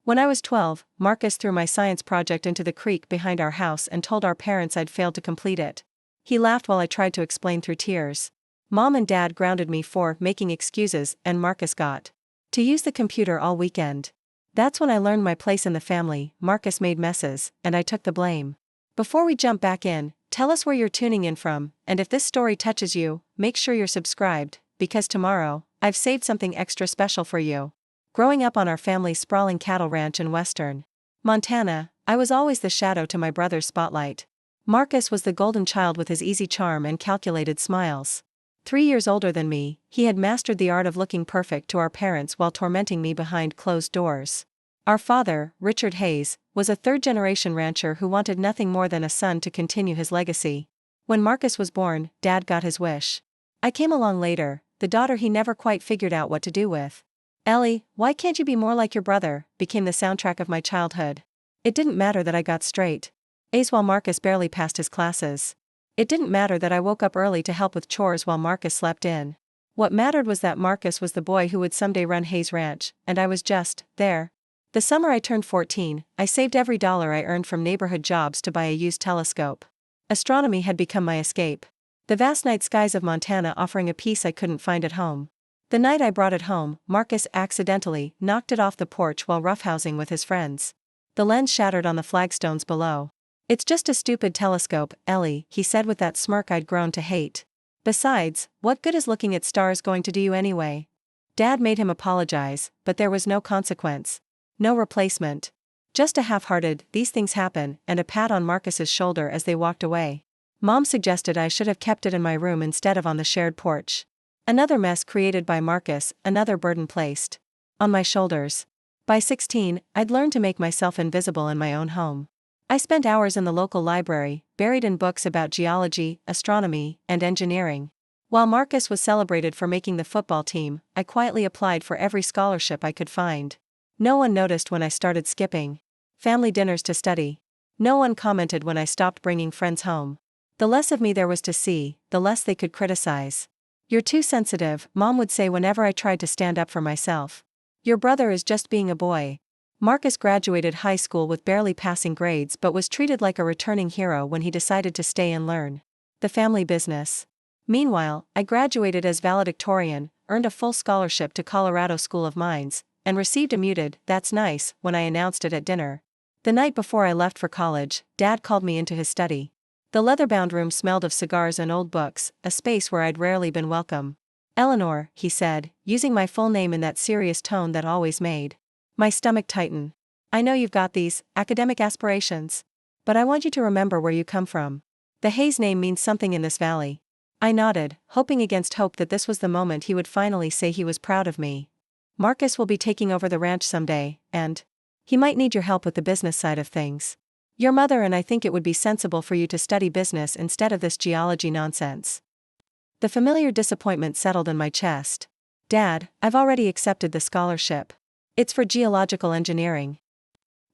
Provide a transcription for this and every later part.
When I was 12, Marcus threw my science project into the creek behind our house and told our parents I'd failed to complete it. He laughed while I tried to explain through tears. Mom and Dad grounded me for making excuses, and Marcus got to use the computer all weekend. That's when I learned my place in the family. Marcus made messes, and I took the blame. Before we jump back in, tell us where you're tuning in from, and if this story touches you, make sure you're subscribed, because tomorrow, I've saved something extra special for you. Growing up on our family's sprawling cattle ranch in western Montana, I was always the shadow to my brother's spotlight. Marcus was the golden child with his easy charm and calculated smiles. 3 years older than me, he had mastered the art of looking perfect to our parents while tormenting me behind closed doors. Our father, Richard Hayes, was a third-generation rancher who wanted nothing more than a son to continue his legacy. When Marcus was born, Dad got his wish. I came along later, the daughter he never quite figured out what to do with. "Ellie, why can't you be more like your brother?" became the soundtrack of my childhood. It didn't matter that I got straight A's while Marcus barely passed his classes. It didn't matter that I woke up early to help with chores while Marcus slept in. What mattered was that Marcus was the boy who would someday run Hayes Ranch, and I was just there. The summer I turned 14, I saved every dollar I earned from neighborhood jobs to buy a used telescope. Astronomy had become my escape. The vast night skies of Montana offering a peace I couldn't find at home. The night I brought it home, Marcus accidentally knocked it off the porch while roughhousing with his friends. The lens shattered on the flagstones below. "It's just a stupid telescope, Ellie," he said with that smirk I'd grown to hate. "Besides, what good is looking at stars going to do you anyway?" Dad made him apologize, but there was no consequence. No replacement. Just a half-hearted, "these things happen," and a pat on Marcus's shoulder as they walked away. Mom suggested I should have kept it in my room instead of on the shared porch. Another mess created by Marcus, another burden placed on my shoulders. By 16, I'd learned to make myself invisible in my own home. I spent hours in the local library, buried in books about geology, astronomy, and engineering. While Marcus was celebrated for making the football team, I quietly applied for every scholarship I could find. No one noticed when I started skipping family dinners to study. No one commented when I stopped bringing friends home. The less of me there was to see, the less they could criticize. "You're too sensitive," Mom would say whenever I tried to stand up for myself. "Your brother is just being a boy." Marcus graduated high school with barely passing grades but was treated like a returning hero when he decided to stay and learn the family business. Meanwhile, I graduated as valedictorian, earned a full scholarship to Colorado School of Mines, and received a muted "that's nice" when I announced it at dinner. The night before I left for college, Dad called me into his study. The leather-bound room smelled of cigars and old books, a space where I'd rarely been welcome. "Eleanor," he said, using my full name in that serious tone that always made my stomach tighten. "I know you've got these academic aspirations, but I want you to remember where you come from. The Hayes name means something in this valley." I nodded, hoping against hope that this was the moment he would finally say he was proud of me. "Marcus will be taking over the ranch someday, and he might need your help with the business side of things. Your mother and I think it would be sensible for you to study business instead of this geology nonsense." The familiar disappointment settled in my chest. "Dad, I've already accepted the scholarship. It's for geological engineering."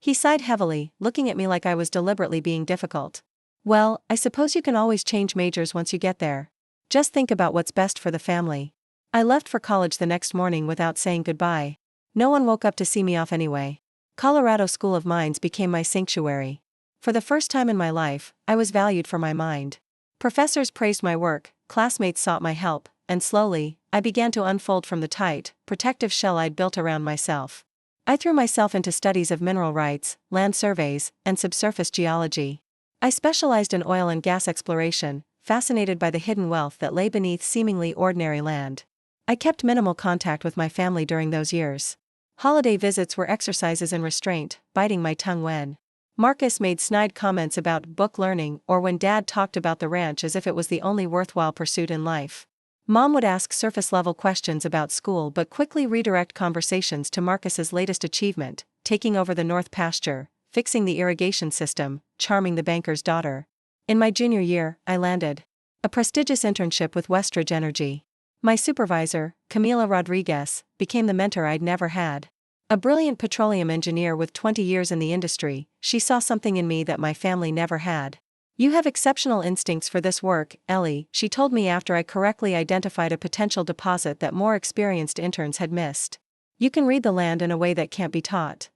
He sighed heavily, looking at me like I was deliberately being difficult. "Well, I suppose you can always change majors once you get there. Just think about what's best for the family." I left for college the next morning without saying goodbye. No one woke up to see me off anyway. Colorado School of Mines became my sanctuary. For the first time in my life, I was valued for my mind. Professors praised my work, classmates sought my help, and slowly, I began to unfold from the tight, protective shell I'd built around myself. I threw myself into studies of mineral rights, land surveys, and subsurface geology. I specialized in oil and gas exploration, fascinated by the hidden wealth that lay beneath seemingly ordinary land. I kept minimal contact with my family during those years. Holiday visits were exercises in restraint, biting my tongue when Marcus made snide comments about book learning or when Dad talked about the ranch as if it was the only worthwhile pursuit in life. Mom would ask surface-level questions about school but quickly redirect conversations to Marcus's latest achievement, taking over the north pasture, fixing the irrigation system, charming the banker's daughter. In my junior year, I landed a prestigious internship with Westridge Energy. My supervisor, Camila Rodriguez, became the mentor I'd never had. A brilliant petroleum engineer with 20 years in the industry, she saw something in me that my family never had. "You have exceptional instincts for this work, Ellie," she told me after I correctly identified a potential deposit that more experienced interns had missed. "You can read the land in a way that can't be taught."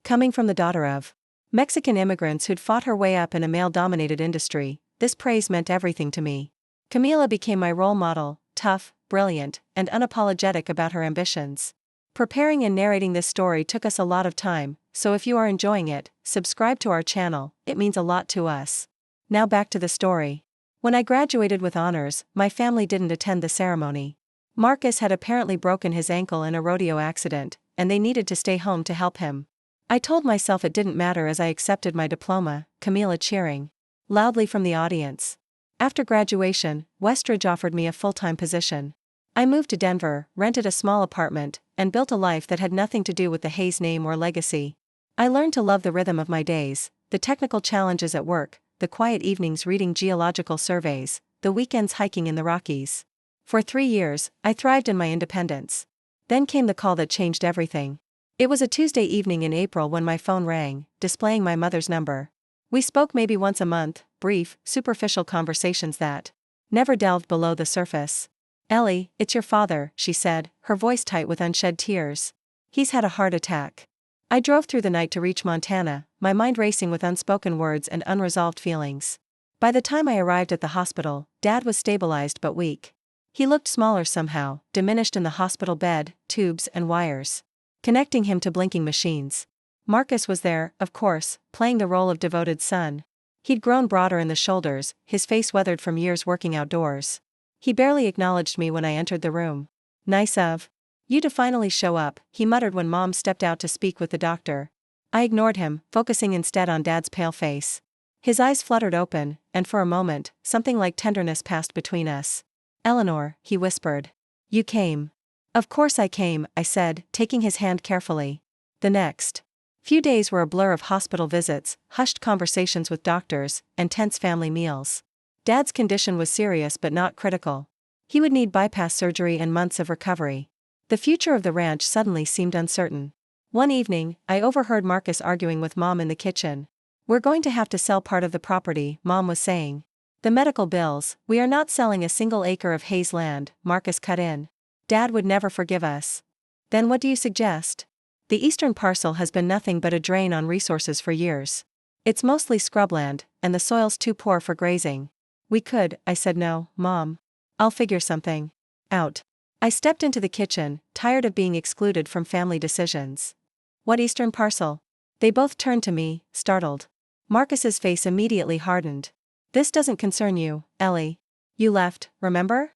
Coming from the daughter of Mexican immigrants who'd fought her way up in a male-dominated industry, this praise meant everything to me. Camila became my role model, tough, brilliant, and unapologetic about her ambitions. Preparing and narrating this story took us a lot of time, so if you are enjoying it, subscribe to our channel, it means a lot to us. Now back to the story. When I graduated with honors, my family didn't attend the ceremony. Marcus had apparently broken his ankle in a rodeo accident, and they needed to stay home to help him. I told myself it didn't matter as I accepted my diploma, Camila cheering loudly from the audience. After graduation, Westridge offered me a full-time position. I moved to Denver, rented a small apartment, and built a life that had nothing to do with the Hayes name or legacy. I learned to love the rhythm of my days, the technical challenges at work, the quiet evenings reading geological surveys, the weekends hiking in the Rockies. For 3 years, I thrived in my independence. Then came the call that changed everything. It was a Tuesday evening in April when my phone rang, displaying my mother's number. We spoke maybe once a month, brief, superficial conversations that never delved below the surface. "Ellie, it's your father," she said, her voice tight with unshed tears. "He's had a heart attack." I drove through the night to reach Montana, my mind racing with unspoken words and unresolved feelings. By the time I arrived at the hospital, Dad was stabilized but weak. He looked smaller somehow, diminished in the hospital bed, tubes and wires connecting him to blinking machines. Marcus was there, of course, playing the role of devoted son. He'd grown broader in the shoulders, his face weathered from years working outdoors. He barely acknowledged me when I entered the room. "Nice of you to finally show up," he muttered when Mom stepped out to speak with the doctor. I ignored him, focusing instead on Dad's pale face. His eyes fluttered open, and for a moment, something like tenderness passed between us. "Eleanor," he whispered. "You came." "Of course I came," I said, taking his hand carefully. The next few days were a blur of hospital visits, hushed conversations with doctors, and tense family meals. Dad's condition was serious but not critical. He would need bypass surgery and months of recovery. The future of the ranch suddenly seemed uncertain. One evening, I overheard Marcus arguing with Mom in the kitchen. "We're going to have to sell part of the property," Mom was saying. "The medical bills, we are not selling a single acre of Hayes land," Marcus cut in. "Dad would never forgive us." "Then what do you suggest?" "The eastern parcel has been nothing but a drain on resources for years. It's mostly scrubland, and the soil's too poor for grazing." "We could," I said. "No, Mom. I'll figure something out." I stepped into the kitchen, tired of being excluded from family decisions. "What eastern parcel?" They both turned to me, startled. Marcus's face immediately hardened. "This doesn't concern you, Ellie. You left, remember?"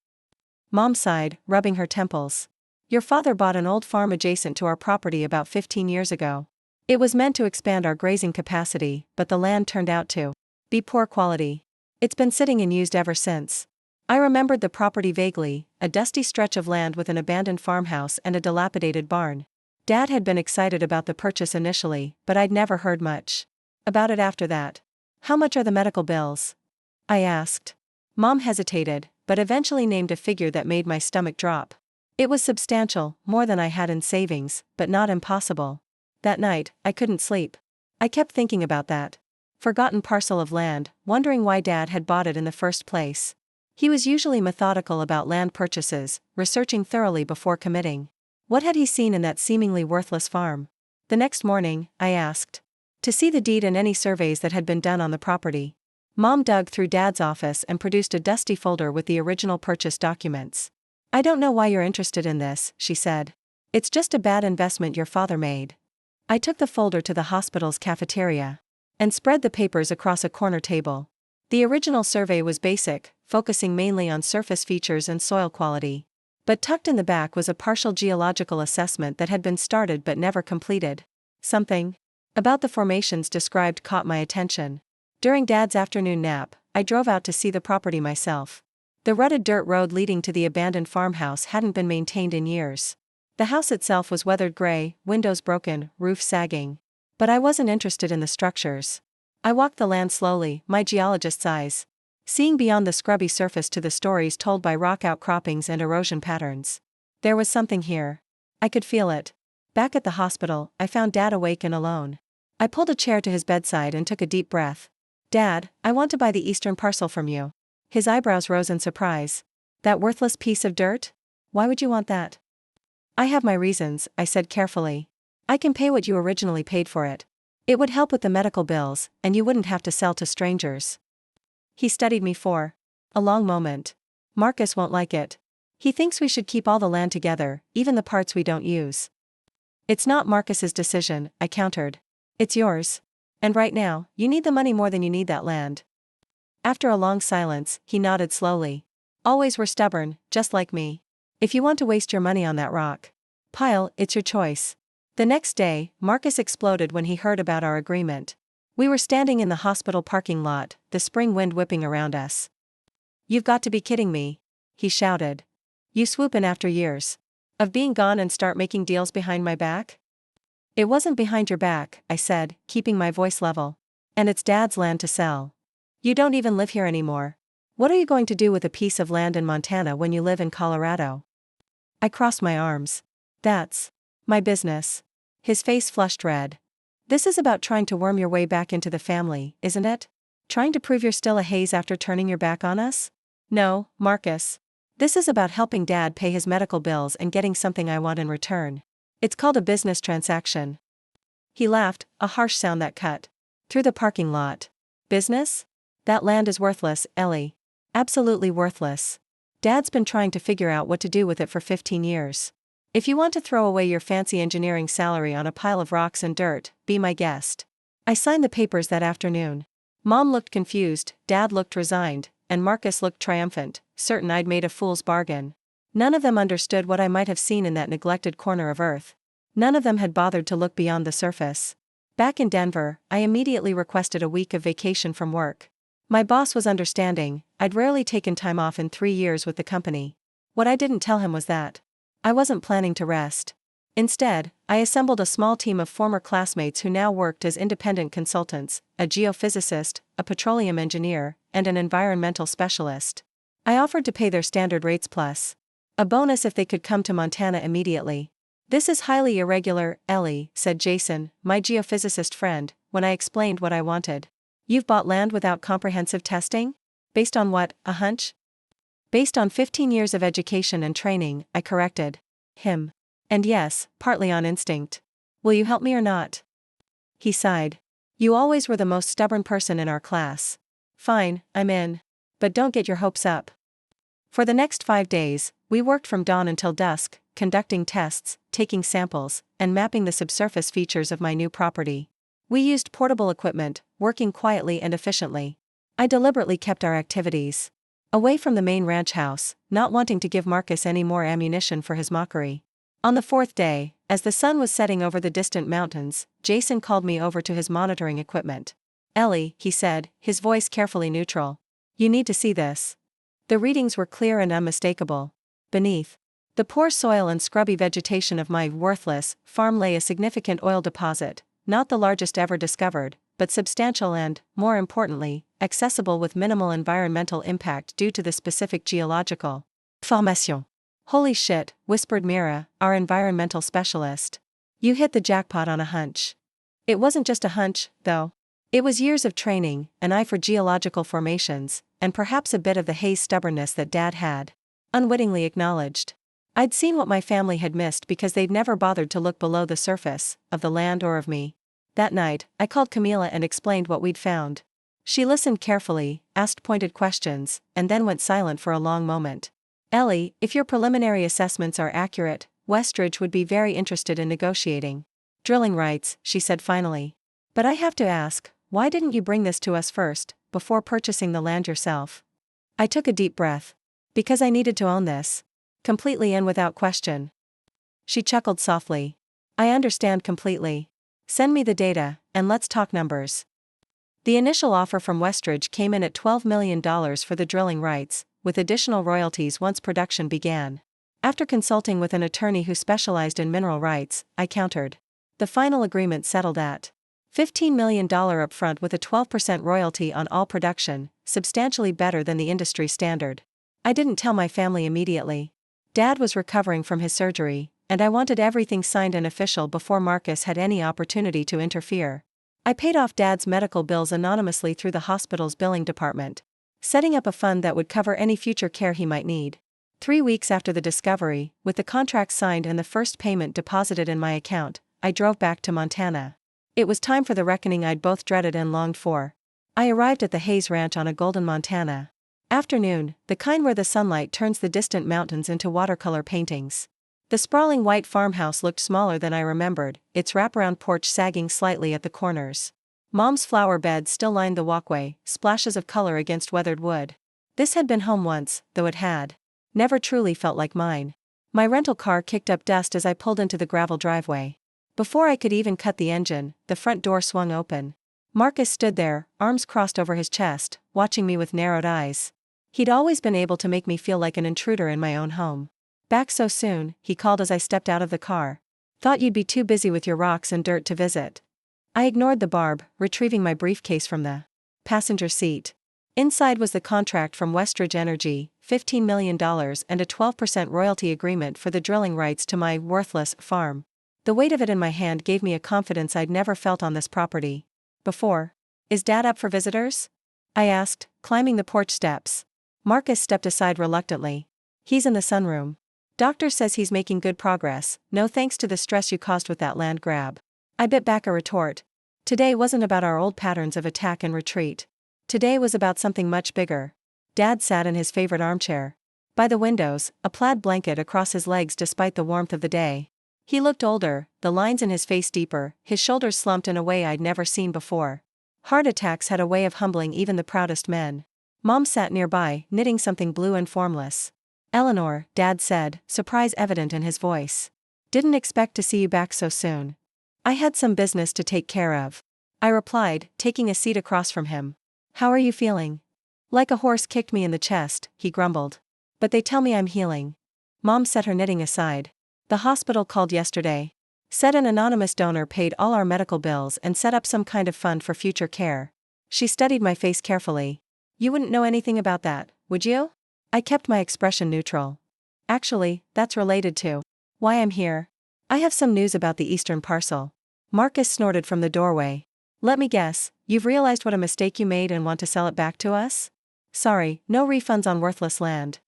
Mom sighed, rubbing her temples. "Your father bought an old farm adjacent to our property about 15 years ago. It was meant to expand our grazing capacity, but the land turned out to be poor quality. It's been sitting unused ever since." I remembered the property vaguely, a dusty stretch of land with an abandoned farmhouse and a dilapidated barn. Dad had been excited about the purchase initially, but I'd never heard much about it after that. "How much are the medical bills?" I asked. Mom hesitated, but eventually named a figure that made my stomach drop. It was substantial, more than I had in savings, but not impossible. That night, I couldn't sleep. I kept thinking about that forgotten parcel of land, wondering why Dad had bought it in the first place. He was usually methodical about land purchases, researching thoroughly before committing. What had he seen in that seemingly worthless farm? The next morning, I asked to see the deed and any surveys that had been done on the property. Mom dug through Dad's office and produced a dusty folder with the original purchase documents. "I don't know why you're interested in this," she said. "It's just a bad investment your father made." I took the folder to the hospital's cafeteria and spread the papers across a corner table. The original survey was basic, focusing mainly on surface features and soil quality. But tucked in the back was a partial geological assessment that had been started but never completed. Something about the formations described caught my attention. During Dad's afternoon nap, I drove out to see the property myself. The rutted dirt road leading to the abandoned farmhouse hadn't been maintained in years. The house itself was weathered gray, windows broken, roof sagging. But I wasn't interested in the structures. I walked the land slowly, my geologist's eyes seeing beyond the scrubby surface to the stories told by rock outcroppings and erosion patterns. There was something here. I could feel it. Back at the hospital, I found Dad awake and alone. I pulled a chair to his bedside and took a deep breath. "Dad, I want to buy the eastern parcel from you." His eyebrows rose in surprise. "That worthless piece of dirt? Why would you want that?" "I have my reasons," I said carefully. I can pay what you originally paid for it. It would help with the medical bills, and you wouldn't have to sell to strangers. He studied me for a long moment. Marcus won't like it. He thinks we should keep all the land together, even the parts we don't use. It's not Marcus's decision, I countered. It's yours. And right now, you need the money more than you need that land. After a long silence, he nodded slowly. Always were stubborn, just like me. If you want to waste your money on that rock pile, it's your choice. The next day, Marcus exploded when he heard about our agreement. We were standing in the hospital parking lot, the spring wind whipping around us. You've got to be kidding me, he shouted. You swoop in after years of being gone and start making deals behind my back? It wasn't behind your back, I said, keeping my voice level. And it's Dad's land to sell. You don't even live here anymore. What are you going to do with a piece of land in Montana when you live in Colorado? I crossed my arms. That's my business. His face flushed red. This is about trying to worm your way back into the family, isn't it? Trying to prove you're still a Hayes after turning your back on us? No, Marcus. This is about helping Dad pay his medical bills and getting something I want in return. It's called a business transaction. He laughed, a harsh sound that cut through the parking lot. Business? That land is worthless, Ellie. Absolutely worthless. Dad's been trying to figure out what to do with it for 15 years. If you want to throw away your fancy engineering salary on a pile of rocks and dirt, be my guest. I signed the papers that afternoon. Mom looked confused, Dad looked resigned, and Marcus looked triumphant, certain I'd made a fool's bargain. None of them understood what I might have seen in that neglected corner of Earth. None of them had bothered to look beyond the surface. Back in Denver, I immediately requested a week of vacation from work. My boss was understanding. I'd rarely taken time off in 3 years with the company. What I didn't tell him was that I wasn't planning to rest. Instead, I assembled a small team of former classmates who now worked as independent consultants, a geophysicist, a petroleum engineer, and an environmental specialist. I offered to pay their standard rates plus a bonus if they could come to Montana immediately. This is highly irregular, Ellie, said Jason, my geophysicist friend, when I explained what I wanted. You've bought land without comprehensive testing? Based on what, a hunch? Based on 15 years of education and training, I corrected him. And yes, partly on instinct. Will you help me or not? He sighed. You always were the most stubborn person in our class. Fine, I'm in. But don't get your hopes up. For the next 5 days, we worked from dawn until dusk, conducting tests, taking samples, and mapping the subsurface features of my new property. We used portable equipment, working quietly and efficiently. I deliberately kept our activities away from the main ranch house, not wanting to give Marcus any more ammunition for his mockery. On the 4th day, as the sun was setting over the distant mountains, Jason called me over to his monitoring equipment. Ellie, he said, his voice carefully neutral. You need to see this. The readings were clear and unmistakable. Beneath the poor soil and scrubby vegetation of my worthless farm lay a significant oil deposit, not the largest ever discovered, but substantial and, more importantly, accessible with minimal environmental impact due to the specific geological formation. Holy shit, whispered Mira, our environmental specialist. You hit the jackpot on a hunch. It wasn't just a hunch, though. It was years of training, an eye for geological formations, and perhaps a bit of the Hayes stubbornness that Dad had unwittingly acknowledged. I'd seen what my family had missed because they'd never bothered to look below the surface of the land or of me. That night, I called Camila and explained what we'd found. She listened carefully, asked pointed questions, and then went silent for a long moment. Ellie, if your preliminary assessments are accurate, Westridge would be very interested in negotiating drilling rights, she said finally. But I have to ask, why didn't you bring this to us first, before purchasing the land yourself? I took a deep breath. Because I needed to own this. Completely and without question. She chuckled softly. I understand completely. Send me the data, and let's talk numbers. The initial offer from Westridge came in at $12 million for the drilling rights, with additional royalties once production began. After consulting with an attorney who specialized in mineral rights, I countered. The final agreement settled at $15 million upfront with a 12% royalty on all production, substantially better than the industry standard. I didn't tell my family immediately. Dad was recovering from his surgery, and I wanted everything signed and official before Marcus had any opportunity to interfere. I paid off Dad's medical bills anonymously through the hospital's billing department, setting up a fund that would cover any future care he might need. 3 weeks after the discovery, with the contract signed and the first payment deposited in my account, I drove back to Montana. It was time for the reckoning I'd both dreaded and longed for. I arrived at the Hayes Ranch on a golden Montana afternoon, the kind where the sunlight turns the distant mountains into watercolor paintings. The sprawling white farmhouse looked smaller than I remembered, its wraparound porch sagging slightly at the corners. Mom's flower bed still lined the walkway, splashes of color against weathered wood. This had been home once, though it had never truly felt like mine. My rental car kicked up dust as I pulled into the gravel driveway. Before I could even cut the engine, the front door swung open. Marcus stood there, arms crossed over his chest, watching me with narrowed eyes. He'd always been able to make me feel like an intruder in my own home. "Back so soon," he called as I stepped out of the car. "Thought you'd be too busy with your rocks and dirt to visit." I ignored the barb, retrieving my briefcase from the passenger seat. Inside was the contract from Westridge Energy, $15 million and a 12% royalty agreement for the drilling rights to my worthless farm. The weight of it in my hand gave me a confidence I'd never felt on this property before. "Is Dad up for visitors?" I asked, climbing the porch steps. Marcus stepped aside reluctantly. "He's in the sunroom. Doctor says he's making good progress, no thanks to the stress you caused with that land grab." I bit back a retort. Today wasn't about our old patterns of attack and retreat. Today was about something much bigger. Dad sat in his favorite armchair. By the windows, a plaid blanket across his legs despite the warmth of the day. He looked older, the lines in his face deeper, his shoulders slumped in a way I'd never seen before. Heart attacks had a way of humbling even the proudest men. Mom sat nearby, knitting something blue and formless. "Eleanor," Dad said, surprise evident in his voice. "Didn't expect to see you back so soon." "I had some business to take care of," I replied, taking a seat across from him. "How are you feeling?" "Like a horse kicked me in the chest," he grumbled. "But they tell me I'm healing." Mom set her knitting aside. "The hospital called yesterday. Said an anonymous donor paid all our medical bills and set up some kind of fund for future care." She studied my face carefully. "You wouldn't know anything about that, would you?" I kept my expression neutral. "Actually, that's related to why I'm here. I have some news about the eastern parcel." Marcus snorted from the doorway. "Let me guess, you've realized what a mistake you made and want to sell it back to us?" "Sorry, no refunds on worthless land."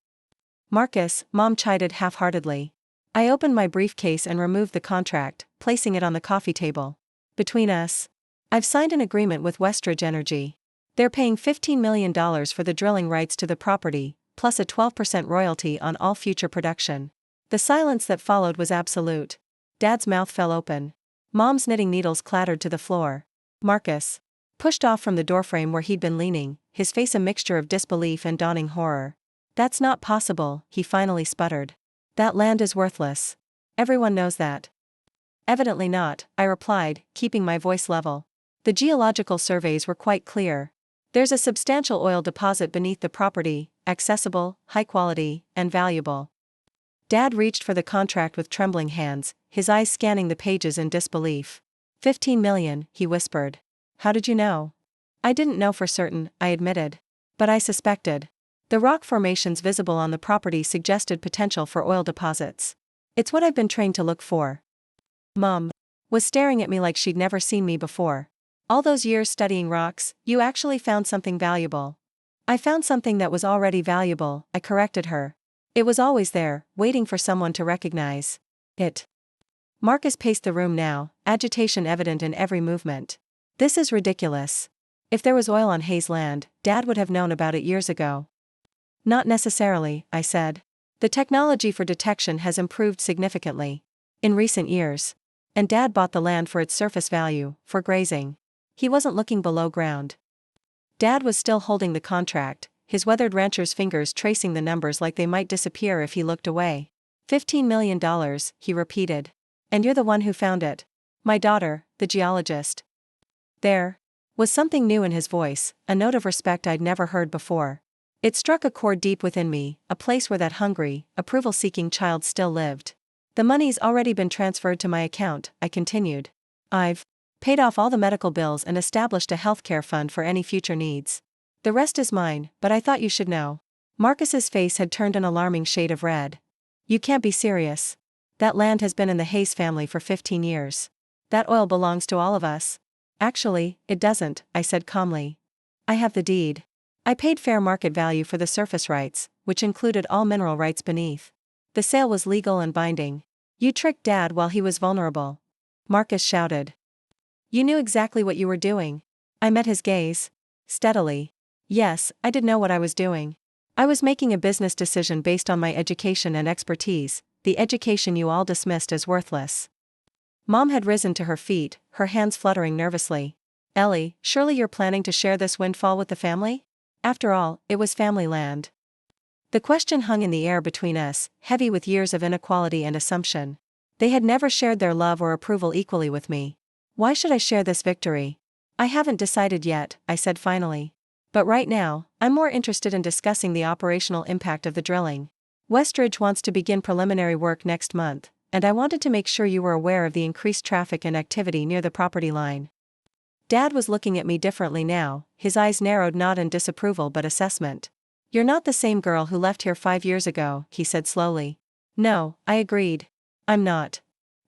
"Marcus," Mom chided half-heartedly. I opened my briefcase and removed the contract, placing it on the coffee table. "Between us, I've signed an agreement with Westridge Energy. They're paying $15 million for the drilling rights to the property, plus a 12% royalty on all future production." The silence that followed was absolute. Dad's mouth fell open. Mom's knitting needles clattered to the floor. Marcus pushed off from the doorframe where he'd been leaning, his face a mixture of disbelief and dawning horror. "That's not possible," he finally sputtered. "That land is worthless. Everyone knows that." "Evidently not," I replied, keeping my voice level. "The geological surveys were quite clear. There's a substantial oil deposit beneath the property, accessible, high quality, and valuable." Dad reached for the contract with trembling hands, his eyes scanning the pages in disbelief. $15 million, he whispered. "How did you know?" "I didn't know for certain," I admitted. "But I suspected. The rock formations visible on the property suggested potential for oil deposits. It's what I've been trained to look for." Mom was staring at me like she'd never seen me before. "All those years studying rocks, you actually found something valuable." "I found something that was already valuable," I corrected her. "It was always there, waiting for someone to recognize it." Marcus paced the room now, agitation evident in every movement. "This is ridiculous. If there was oil on Hayes land, Dad would have known about it years ago." "Not necessarily," I said. "The technology for detection has improved significantly in recent years. And Dad bought the land for its surface value, for grazing. He wasn't looking below ground." Dad was still holding the contract, his weathered rancher's fingers tracing the numbers like they might disappear if he looked away. $15 million, he repeated. "And you're the one who found it." "My daughter, the geologist." There was something new in his voice, a note of respect I'd never heard before. It struck a chord deep within me, a place where that hungry, approval-seeking child still lived. "The money's already been transferred to my account," I continued. "I've paid off all the medical bills and established a healthcare fund for any future needs. The rest is mine, but I thought you should know." Marcus's face had turned an alarming shade of red. "You can't be serious. That land has been in the Hayes family for 15 years. That oil belongs to all of us." "Actually, it doesn't," I said calmly. "I have the deed. I paid fair market value for the surface rights, which included all mineral rights beneath. The sale was legal and binding. You tricked Dad while he was vulnerable." Marcus shouted. You knew exactly what you were doing. I met his gaze. Steadily. Yes, I did know what I was doing. I was making a business decision based on my education and expertise, the education you all dismissed as worthless. Mom had risen to her feet, her hands fluttering nervously. Ellie, surely you're planning to share this windfall with the family? After all, it was family land. The question hung in the air between us, heavy with years of inequality and assumption. They had never shared their love or approval equally with me. Why should I share this victory? I haven't decided yet, I said finally. But right now, I'm more interested in discussing the operational impact of the drilling. Westridge wants to begin preliminary work next month, and I wanted to make sure you were aware of the increased traffic and activity near the property line. Dad was looking at me differently now, his eyes narrowed not in disapproval but assessment. You're not the same girl who left here 5 years ago, he said slowly. No, I agreed. I'm not.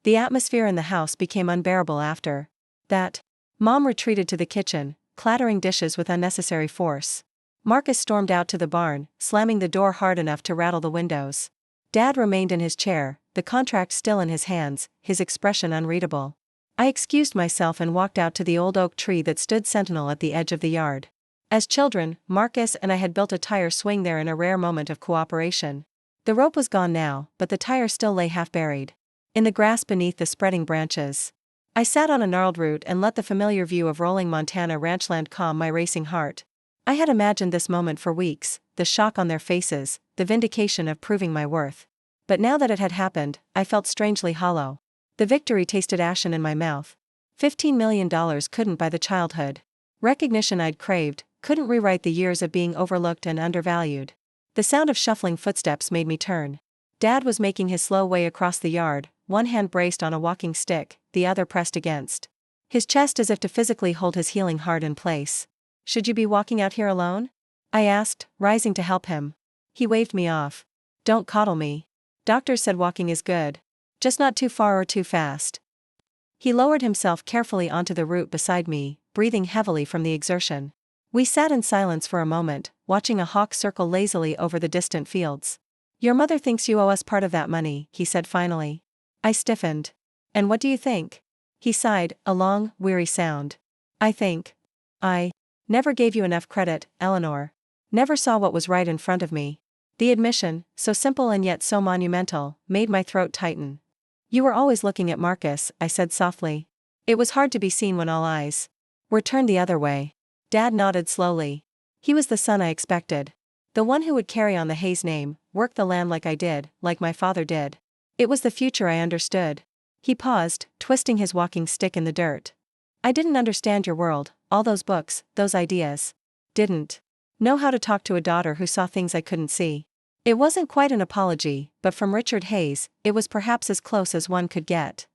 The atmosphere in the house became unbearable after that. Mom retreated to the kitchen, clattering dishes with unnecessary force. Marcus stormed out to the barn, slamming the door hard enough to rattle the windows. Dad remained in his chair, the contract still in his hands, his expression unreadable. I excused myself and walked out to the old oak tree that stood sentinel at the edge of the yard. As children, Marcus and I had built a tire swing there in a rare moment of cooperation. The rope was gone now, but the tire still lay half buried in the grass beneath the spreading branches. I sat on a gnarled root and let the familiar view of rolling Montana ranchland calm my racing heart. I had imagined this moment for weeks, the shock on their faces, the vindication of proving my worth. But now that it had happened, I felt strangely hollow. The victory tasted ashen in my mouth. $15 million couldn't buy the childhood recognition I'd craved, couldn't rewrite the years of being overlooked and undervalued. The sound of shuffling footsteps made me turn. Dad was making his slow way across the yard, one hand braced on a walking stick, the other pressed against his chest as if to physically hold his healing heart in place. Should you be walking out here alone? I asked, rising to help him. He waved me off. Don't coddle me. Doctors said walking is good. Just not too far or too fast. He lowered himself carefully onto the root beside me, breathing heavily from the exertion. We sat in silence for a moment, watching a hawk circle lazily over the distant fields. Your mother thinks you owe us part of that money, he said finally. I stiffened. And what do you think? He sighed, a long, weary sound. I think I never gave you enough credit, Eleanor. Never saw what was right in front of me. The admission, so simple and yet so monumental, made my throat tighten. You were always looking at Marcus, I said softly. It was hard to be seen when all eyes were turned the other way. Dad nodded slowly. He was the son I expected. The one who would carry on the Hayes name, work the land like I did, like my father did. It was the future I understood. He paused, twisting his walking stick in the dirt. I didn't understand your world, all those books, those ideas. Didn't know how to talk to a daughter who saw things I couldn't see. It wasn't quite an apology, but from Richard Hayes, it was perhaps as close as one could get.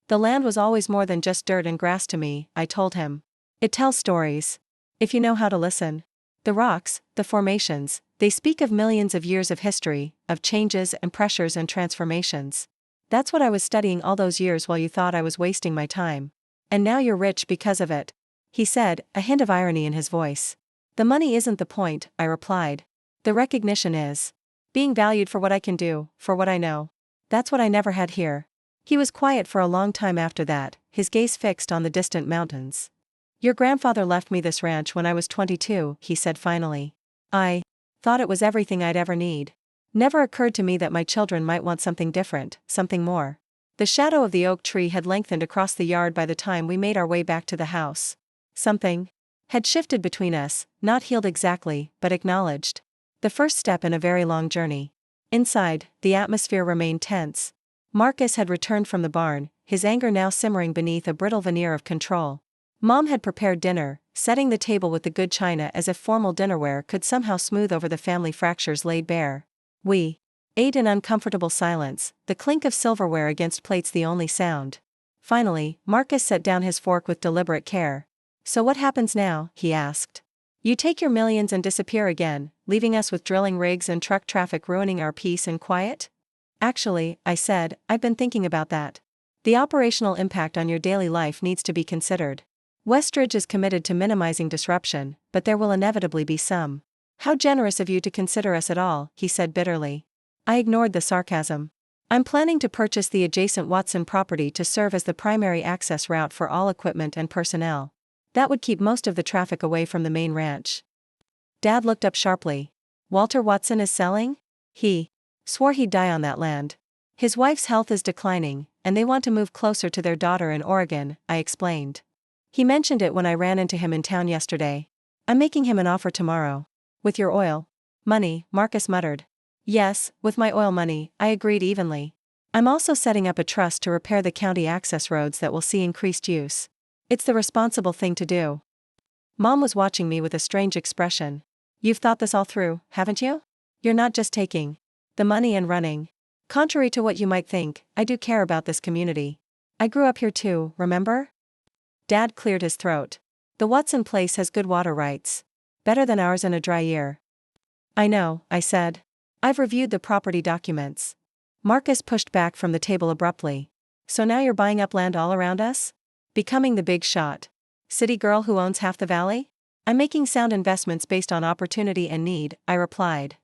The land was always more than just dirt and grass to me, I told him. It tells stories. If you know how to listen. The rocks, the formations, they speak of millions of years of history, of changes and pressures and transformations. That's what I was studying all those years while you thought I was wasting my time. And now you're rich because of it, he said, a hint of irony in his voice. The money isn't the point, I replied. The recognition is. Being valued for what I can do, for what I know. That's what I never had here. He was quiet for a long time after that, his gaze fixed on the distant mountains. Your grandfather left me this ranch when I was 22, he said finally. I thought it was everything I'd ever need. Never occurred to me that my children might want something different, something more. The shadow of the oak tree had lengthened across the yard by the time we made our way back to the house. Something had shifted between us, not healed exactly, but acknowledged. The first step in a very long journey. Inside, the atmosphere remained tense. Marcus had returned from the barn, his anger now simmering beneath a brittle veneer of control. Mom had prepared dinner, setting the table with the good china as if formal dinnerware could somehow smooth over the family fractures laid bare. We ate in uncomfortable silence, the clink of silverware against plates the only sound. Finally, Marcus set down his fork with deliberate care. So what happens now? He asked. You take your millions and disappear again, leaving us with drilling rigs and truck traffic ruining our peace and quiet? Actually, I said, I've been thinking about that. The operational impact on your daily life needs to be considered. Westridge is committed to minimizing disruption, but there will inevitably be some. How generous of you to consider us at all, he said bitterly. I ignored the sarcasm. I'm planning to purchase the adjacent Watson property to serve as the primary access route for all equipment and personnel. That would keep most of the traffic away from the main ranch. Dad looked up sharply. Walter Watson is selling? He swore he'd die on that land. His wife's health is declining, and they want to move closer to their daughter in Oregon, I explained. He mentioned it when I ran into him in town yesterday. I'm making him an offer tomorrow. With your oil money, Marcus muttered. Yes, with my oil money, I agreed evenly. I'm also setting up a trust to repair the county access roads that will see increased use. It's the responsible thing to do. Mom was watching me with a strange expression. You've thought this all through, haven't you? You're not just taking the money and running. Contrary to what you might think, I do care about this community. I grew up here too, remember? Dad cleared his throat. The Watson place has good water rights. Better than ours in a dry year. I know, I said. I've reviewed the property documents. Marcus pushed back from the table abruptly. So now you're buying up land all around us? Becoming the big shot city girl who owns half the valley? I'm making sound investments based on opportunity and need, I replied.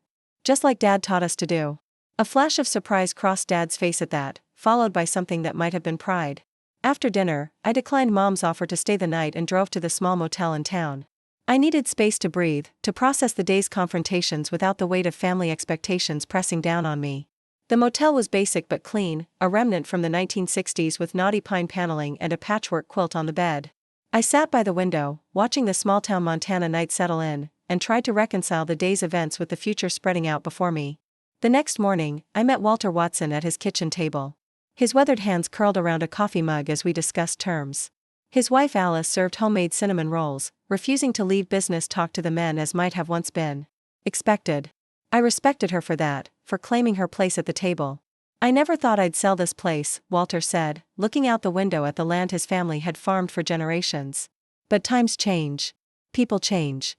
Just like Dad taught us to do. A flash of surprise crossed Dad's face at that, followed by something that might have been pride. After dinner, I declined Mom's offer to stay the night and drove to the small motel in town. I needed space to breathe, to process the day's confrontations without the weight of family expectations pressing down on me. The motel was basic but clean, a remnant from the 1960s with knotty pine paneling and a patchwork quilt on the bed. I sat by the window, watching the small-town Montana night settle in, and tried to reconcile the day's events with the future spreading out before me. The next morning, I met Walter Watson at his kitchen table. His weathered hands curled around a coffee mug as we discussed terms. His wife Alice served homemade cinnamon rolls, refusing to leave business talk to the men as might have once been expected. I respected her for that, for claiming her place at the table. I never thought I'd sell this place, Walter said, looking out the window at the land his family had farmed for generations. But times change. People change.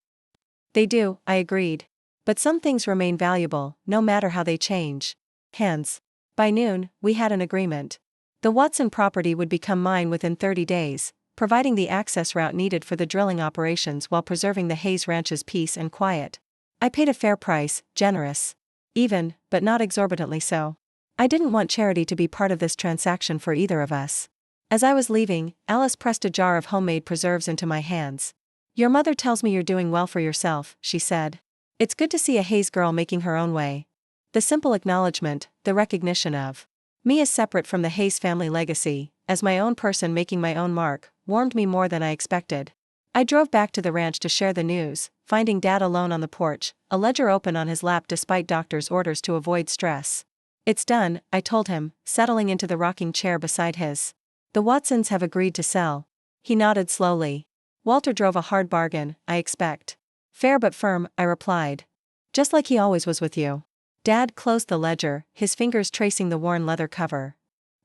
They do, I agreed. But some things remain valuable, no matter how they change. Hands. By noon, we had an agreement. The Watson property would become mine within 30 days, providing the access route needed for the drilling operations while preserving the Hayes Ranch's peace and quiet. I paid a fair price, generous. Even, but not exorbitantly so. I didn't want charity to be part of this transaction for either of us. As I was leaving, Alice pressed a jar of homemade preserves into my hands. Your mother tells me you're doing well for yourself, she said. It's good to see a Hayes girl making her own way. The simple acknowledgement, the recognition of me as separate from the Hayes family legacy, as my own person making my own mark, warmed me more than I expected. I drove back to the ranch to share the news, finding Dad alone on the porch, a ledger open on his lap despite doctor's orders to avoid stress. It's done, I told him, settling into the rocking chair beside his. The Watsons have agreed to sell. He nodded slowly. Walter drove a hard bargain, I expect. Fair but firm, I replied. Just like he always was with you. Dad closed the ledger, his fingers tracing the worn leather cover.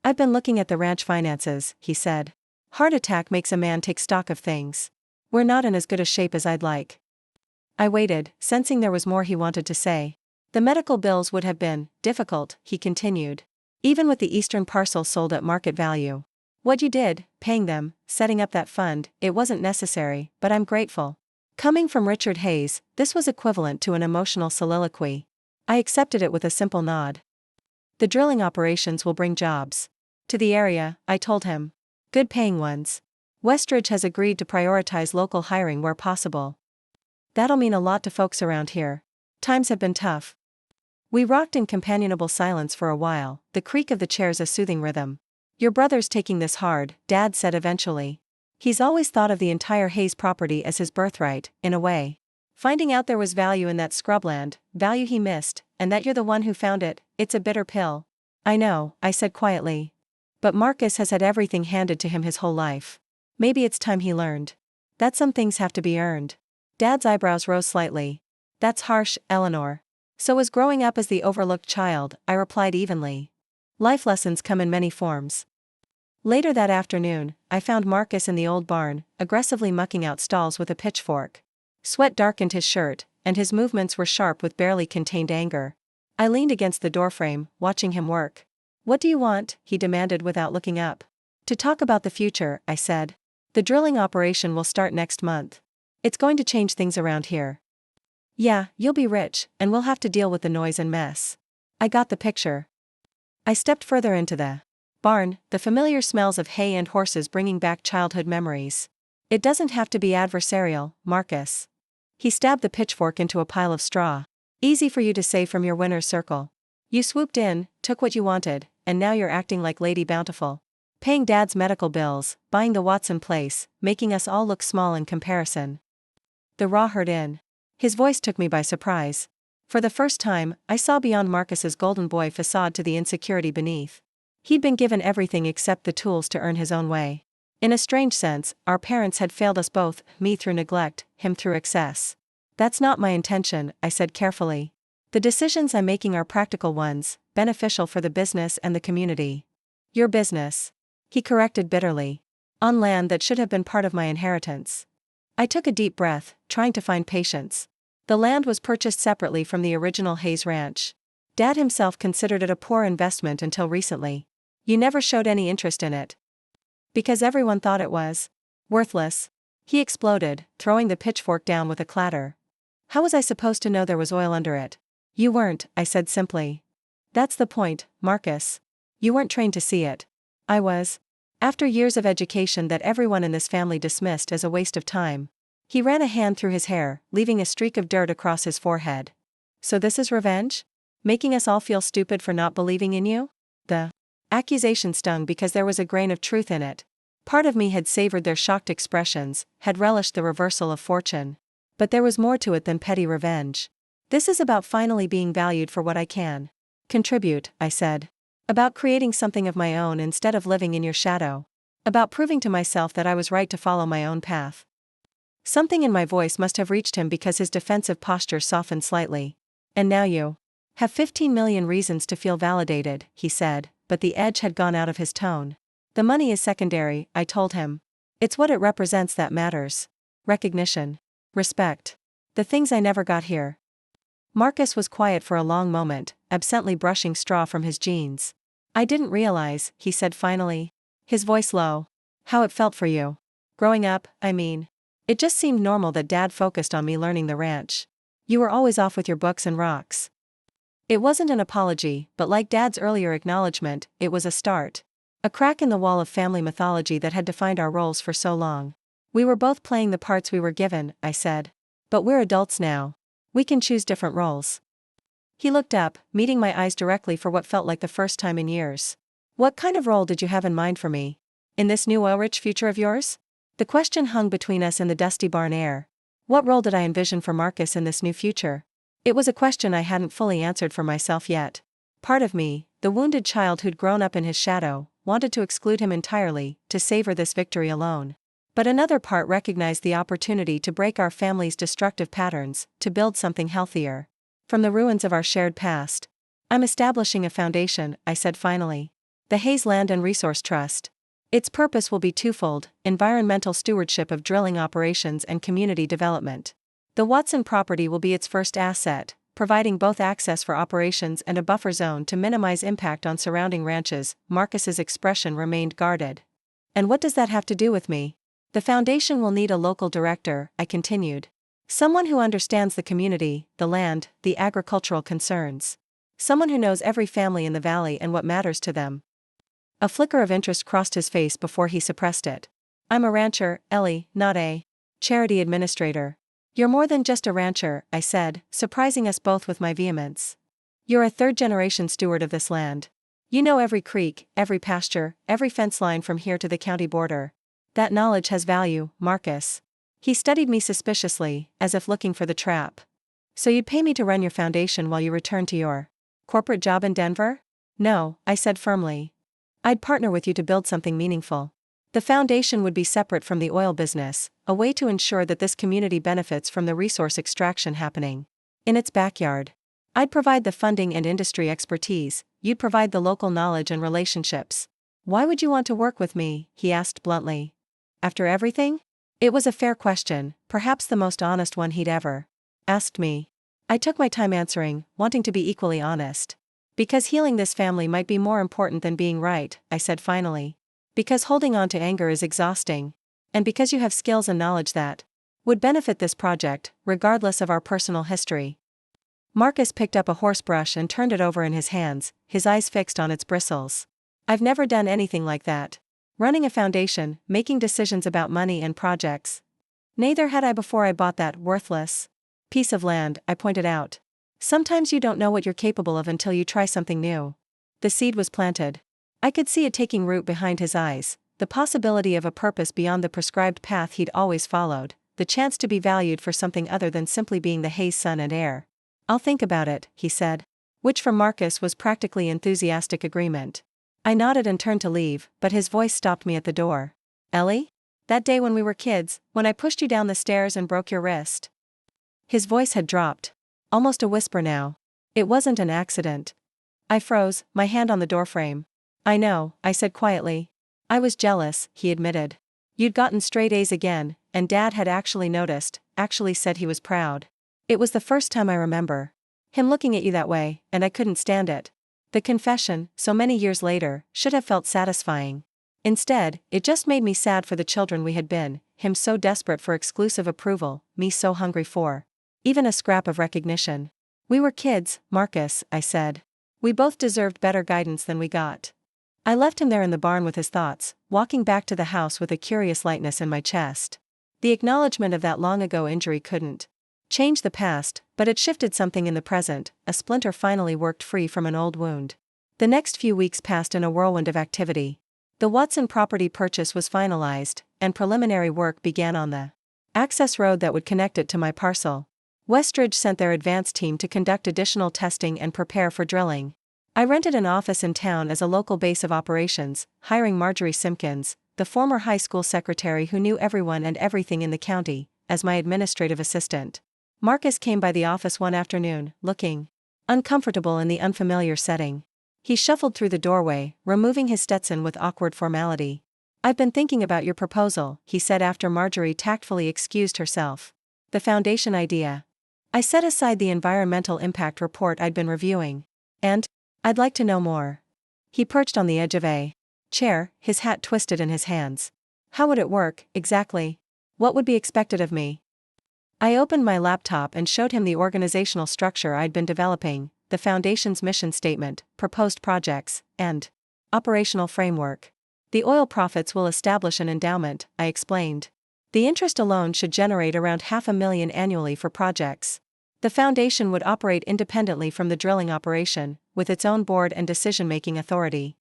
I've been looking at the ranch finances, he said. Heart attack makes a man take stock of things. We're not in as good a shape as I'd like. I waited, sensing there was more he wanted to say. The medical bills would have been difficult, he continued. Even with the eastern parcel sold at market value. What you did, paying them, setting up that fund, it wasn't necessary, but I'm grateful. Coming from Richard Hayes, this was equivalent to an emotional soliloquy. I accepted it with a simple nod. The drilling operations will bring jobs to the area, I told him. Good paying ones. Westridge has agreed to prioritize local hiring where possible. That'll mean a lot to folks around here. Times have been tough. We rocked in companionable silence for a while, the creak of the chairs a soothing rhythm. Your brother's taking this hard, Dad said eventually. He's always thought of the entire Hayes property as his birthright, in a way. Finding out there was value in that scrubland, value he missed, and that you're the one who found it, it's a bitter pill. I know, I said quietly. But Marcus has had everything handed to him his whole life. Maybe it's time he learned that some things have to be earned. Dad's eyebrows rose slightly. That's harsh, Eleanor. So was growing up as the overlooked child, I replied evenly. Life lessons come in many forms. Later that afternoon, I found Marcus in the old barn, aggressively mucking out stalls with a pitchfork. Sweat darkened his shirt, and his movements were sharp with barely contained anger. I leaned against the doorframe, watching him work. What do you want? He demanded without looking up. To talk about the future, I said. The drilling operation will start next month. It's going to change things around here. Yeah, you'll be rich, and we'll have to deal with the noise and mess. I got the picture. I stepped further into the barn, the familiar smells of hay and horses bringing back childhood memories. It doesn't have to be adversarial, Marcus. He stabbed the pitchfork into a pile of straw. Easy for you to say from your winner's circle. You swooped in, took what you wanted, and now you're acting like Lady Bountiful. Paying Dad's medical bills, buying the Watson place, making us all look small in comparison. The raw hurt in. His voice took me by surprise. For the first time, I saw beyond Marcus's golden boy facade to the insecurity beneath. He'd been given everything except the tools to earn his own way. In a strange sense, our parents had failed us both, me through neglect, him through excess. That's not my intention, I said carefully. The decisions I'm making are practical ones, beneficial for the business and the community. Your business, he corrected bitterly. On land that should have been part of my inheritance. I took a deep breath, trying to find patience. The land was purchased separately from the original Hayes Ranch. Dad himself considered it a poor investment until recently. You never showed any interest in it. Because everyone thought it was worthless. He exploded, throwing the pitchfork down with a clatter. How was I supposed to know there was oil under it? You weren't, I said simply. That's the point, Marcus. You weren't trained to see it. I was. After years of education that everyone in this family dismissed as a waste of time. He ran a hand through his hair, leaving a streak of dirt across his forehead. So this is revenge? Making us all feel stupid for not believing in you? The accusation stung because there was a grain of truth in it. Part of me had savored their shocked expressions, had relished the reversal of fortune. But there was more to it than petty revenge. This is about finally being valued for what I can contribute, I said. About creating something of my own instead of living in your shadow. About proving to myself that I was right to follow my own path. Something in my voice must have reached him because his defensive posture softened slightly. And now you have 15 million reasons to feel validated, he said, but the edge had gone out of his tone. The money is secondary, I told him. It's what it represents that matters. Recognition. Respect. The things I never got here. Marcus was quiet for a long moment, absently brushing straw from his jeans. I didn't realize, he said finally, his voice low, how it felt for you. Growing up, I mean. It just seemed normal that Dad focused on me learning the ranch. You were always off with your books and rocks. It wasn't an apology, but like Dad's earlier acknowledgement, it was a start. A crack in the wall of family mythology that had defined our roles for so long. We were both playing the parts we were given, I said. But we're adults now. We can choose different roles. He looked up, meeting my eyes directly for what felt like the first time in years. What kind of role did you have in mind for me? In this new oil-rich future of yours? The question hung between us in the dusty barn air. What role did I envision for Marcus in this new future? It was a question I hadn't fully answered for myself yet. Part of me, the wounded child who'd grown up in his shadow, wanted to exclude him entirely, to savor this victory alone. But another part recognized the opportunity to break our family's destructive patterns, to build something healthier. From the ruins of our shared past. I'm establishing a foundation, I said finally. The Hayes Land and Resource Trust. Its purpose will be twofold: environmental stewardship of drilling operations and community development. The Watson property will be its first asset, providing both access for operations and a buffer zone to minimize impact on surrounding ranches. Marcus's expression remained guarded. And what does that have to do with me? The foundation will need a local director, I continued. Someone who understands the community, the land, the agricultural concerns. Someone who knows every family in the valley and what matters to them. A flicker of interest crossed his face before he suppressed it. I'm a rancher, Ellie, not a charity administrator. You're more than just a rancher, I said, surprising us both with my vehemence. You're a third-generation steward of this land. You know every creek, every pasture, every fence line from here to the county border. That knowledge has value, Marcus. He studied me suspiciously, as if looking for the trap. So you'd pay me to run your foundation while you return to your corporate job in Denver? No, I said firmly. I'd partner with you to build something meaningful. The foundation would be separate from the oil business, a way to ensure that this community benefits from the resource extraction happening in its backyard. I'd provide the funding and industry expertise, you'd provide the local knowledge and relationships. Why would you want to work with me? He asked bluntly. After everything? It was a fair question, perhaps the most honest one he'd ever asked me. I took my time answering, wanting to be equally honest. Because healing this family might be more important than being right, I said finally. Because holding on to anger is exhausting. And because you have skills and knowledge that would benefit this project, regardless of our personal history. Marcus picked up a horsebrush and turned it over in his hands, his eyes fixed on its bristles. I've never done anything like that. Running a foundation, making decisions about money and projects. Neither had I before I bought that worthless piece of land, I pointed out. Sometimes you don't know what you're capable of until you try something new. The seed was planted. I could see it taking root behind his eyes, the possibility of a purpose beyond the prescribed path he'd always followed, the chance to be valued for something other than simply being the Hayes son and heir. I'll think about it, he said. Which from Marcus was practically enthusiastic agreement. I nodded and turned to leave, but his voice stopped me at the door. Ellie? That day when we were kids, when I pushed you down the stairs and broke your wrist. His voice had dropped. Almost a whisper now. It wasn't an accident. I froze, my hand on the doorframe. I know, I said quietly. I was jealous, he admitted. You'd gotten straight A's again, and Dad had actually noticed, actually said he was proud. It was the first time I remember him looking at you that way, and I couldn't stand it. The confession, so many years later, should have felt satisfying. Instead, it just made me sad for the children we had been, him so desperate for exclusive approval, me so hungry for even a scrap of recognition. We were kids, Marcus, I said. We both deserved better guidance than we got. I left him there in the barn with his thoughts, walking back to the house with a curious lightness in my chest. The acknowledgement of that long-ago injury couldn't change the past, but it shifted something in the present, a splinter finally worked free from an old wound. The next few weeks passed in a whirlwind of activity. The Watson property purchase was finalized, and preliminary work began on the access road that would connect it to my parcel. Westridge sent their advance team to conduct additional testing and prepare for drilling. I rented an office in town as a local base of operations, hiring Marjorie Simpkins, the former high school secretary who knew everyone and everything in the county, as my administrative assistant. Marcus came by the office one afternoon, looking uncomfortable in the unfamiliar setting. He shuffled through the doorway, removing his Stetson with awkward formality. I've been thinking about your proposal, he said after Marjorie tactfully excused herself. The foundation idea. I set aside the environmental impact report I'd been reviewing. And I'd like to know more. He perched on the edge of a chair, his hat twisted in his hands. How would it work, exactly? What would be expected of me? I opened my laptop and showed him the organizational structure I'd been developing, the foundation's mission statement, proposed projects, and operational framework. The oil profits will establish an endowment, I explained. The interest alone should generate around $500,000 annually for projects. The foundation would operate independently from the drilling operation, with its own board and decision-making authority.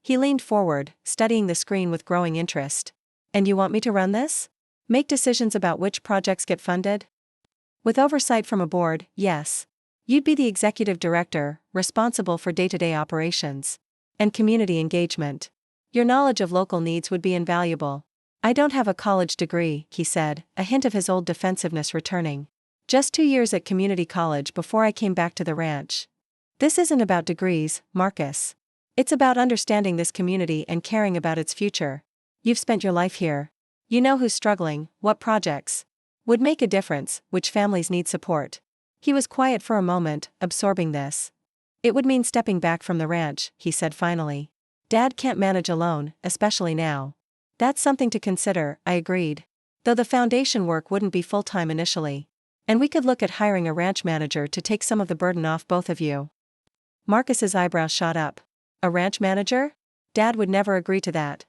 He leaned forward, studying the screen with growing interest. And you want me to run this? Make decisions about which projects get funded? With oversight from a board, yes. You'd be the executive director, responsible for day-to-day operations and community engagement. Your knowledge of local needs would be invaluable. I don't have a college degree, he said, a hint of his old defensiveness returning. Just 2 years at community college before I came back to the ranch. This isn't about degrees, Marcus. It's about understanding this community and caring about its future. You've spent your life here. You know who's struggling, what projects would make a difference, which families need support. He was quiet for a moment, absorbing this. It would mean stepping back from the ranch, he said finally. Dad can't manage alone, especially now. That's something to consider, I agreed. Though the foundation work wouldn't be full-time initially. And we could look at hiring a ranch manager to take some of the burden off both of you. Marcus's eyebrows shot up. A ranch manager? Dad would never agree to that.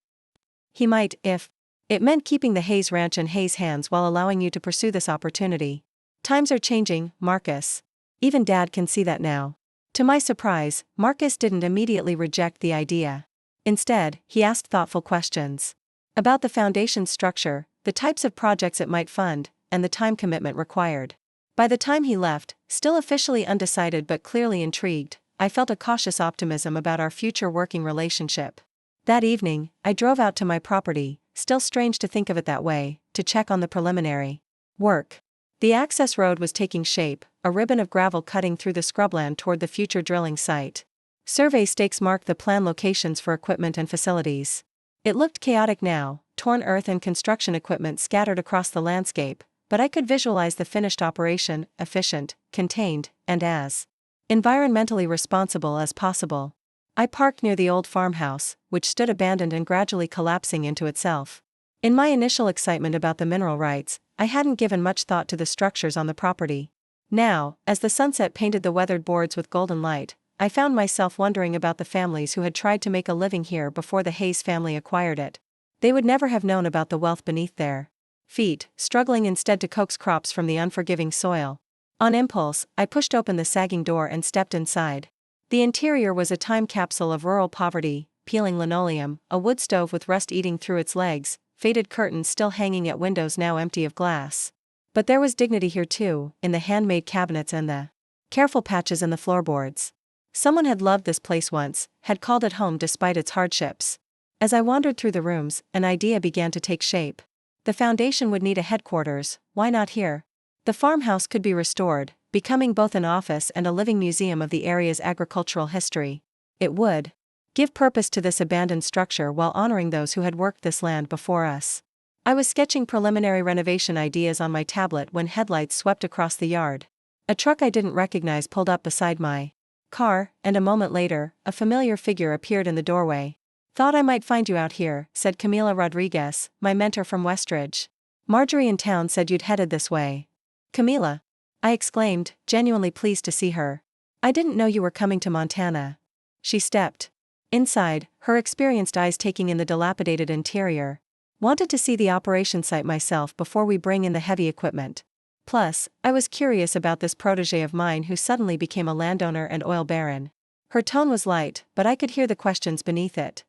He might, if it meant keeping the Hayes Ranch in Hayes' hands while allowing you to pursue this opportunity. Times are changing, Marcus. Even Dad can see that now. To my surprise, Marcus didn't immediately reject the idea. Instead, he asked thoughtful questions. About the foundation's structure, the types of projects it might fund, and the time commitment required. By the time he left, still officially undecided but clearly intrigued, I felt a cautious optimism about our future working relationship. That evening, I drove out to my property, still strange to think of it that way, to check on the preliminary work. The access road was taking shape, a ribbon of gravel cutting through the scrubland toward the future drilling site. Survey stakes marked the planned locations for equipment and facilities. It looked chaotic now, torn earth and construction equipment scattered across the landscape, but I could visualize the finished operation, efficient, contained, and as environmentally responsible as possible. I parked near the old farmhouse, which stood abandoned and gradually collapsing into itself. In my initial excitement about the mineral rights, I hadn't given much thought to the structures on the property. Now, as the sunset painted the weathered boards with golden light, I found myself wondering about the families who had tried to make a living here before the Hayes family acquired it. They would never have known about the wealth beneath their feet, struggling instead to coax crops from the unforgiving soil. On impulse, I pushed open the sagging door and stepped inside. The interior was a time capsule of rural poverty: peeling linoleum, a wood stove with rust eating through its legs, faded curtains still hanging at windows now empty of glass. But there was dignity here too, in the handmade cabinets and the careful patches in the floorboards. Someone had loved this place once, had called it home despite its hardships. As I wandered through the rooms, an idea began to take shape. The foundation would need a headquarters, why not here? The farmhouse could be restored, becoming both an office and a living museum of the area's agricultural history. It would give purpose to this abandoned structure while honoring those who had worked this land before us. I was sketching preliminary renovation ideas on my tablet when headlights swept across the yard. A truck I didn't recognize pulled up beside my car, and a moment later, a familiar figure appeared in the doorway. "Thought I might find you out here," said Camila Rodriguez, my mentor from Westridge. "Marjorie in town said you'd headed this way." "Camila?" I exclaimed, genuinely pleased to see her. "I didn't know you were coming to Montana." She stepped inside, her experienced eyes taking in the dilapidated interior. "Wanted to see the operation site myself before we bring in the heavy equipment. Plus, I was curious about this protege of mine who suddenly became a landowner and oil baron." Her tone was light, but I could hear the questions beneath it.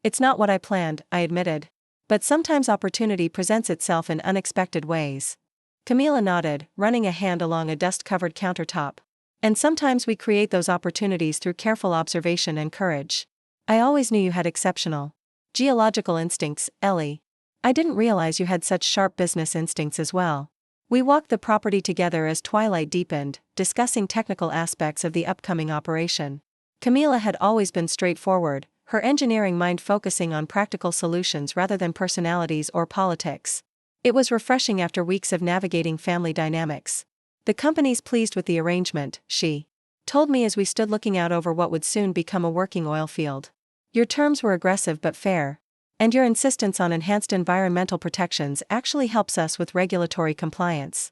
"It's not what I planned," I admitted. "But sometimes opportunity presents itself in unexpected ways." Camila nodded, running a hand along a dust-covered countertop. "And sometimes we create those opportunities through careful observation and courage. I always knew you had exceptional geological instincts, Ellie. I didn't realize you had such sharp business instincts as well." We walked the property together as twilight deepened, discussing technical aspects of the upcoming operation. Camila had always been straightforward, her engineering mind focusing on practical solutions rather than personalities or politics. It was refreshing after weeks of navigating family dynamics. "The company's pleased with the arrangement," she told me as we stood looking out over what would soon become a working oil field. "Your terms were aggressive but fair. And your insistence on enhanced environmental protections actually helps us with regulatory compliance."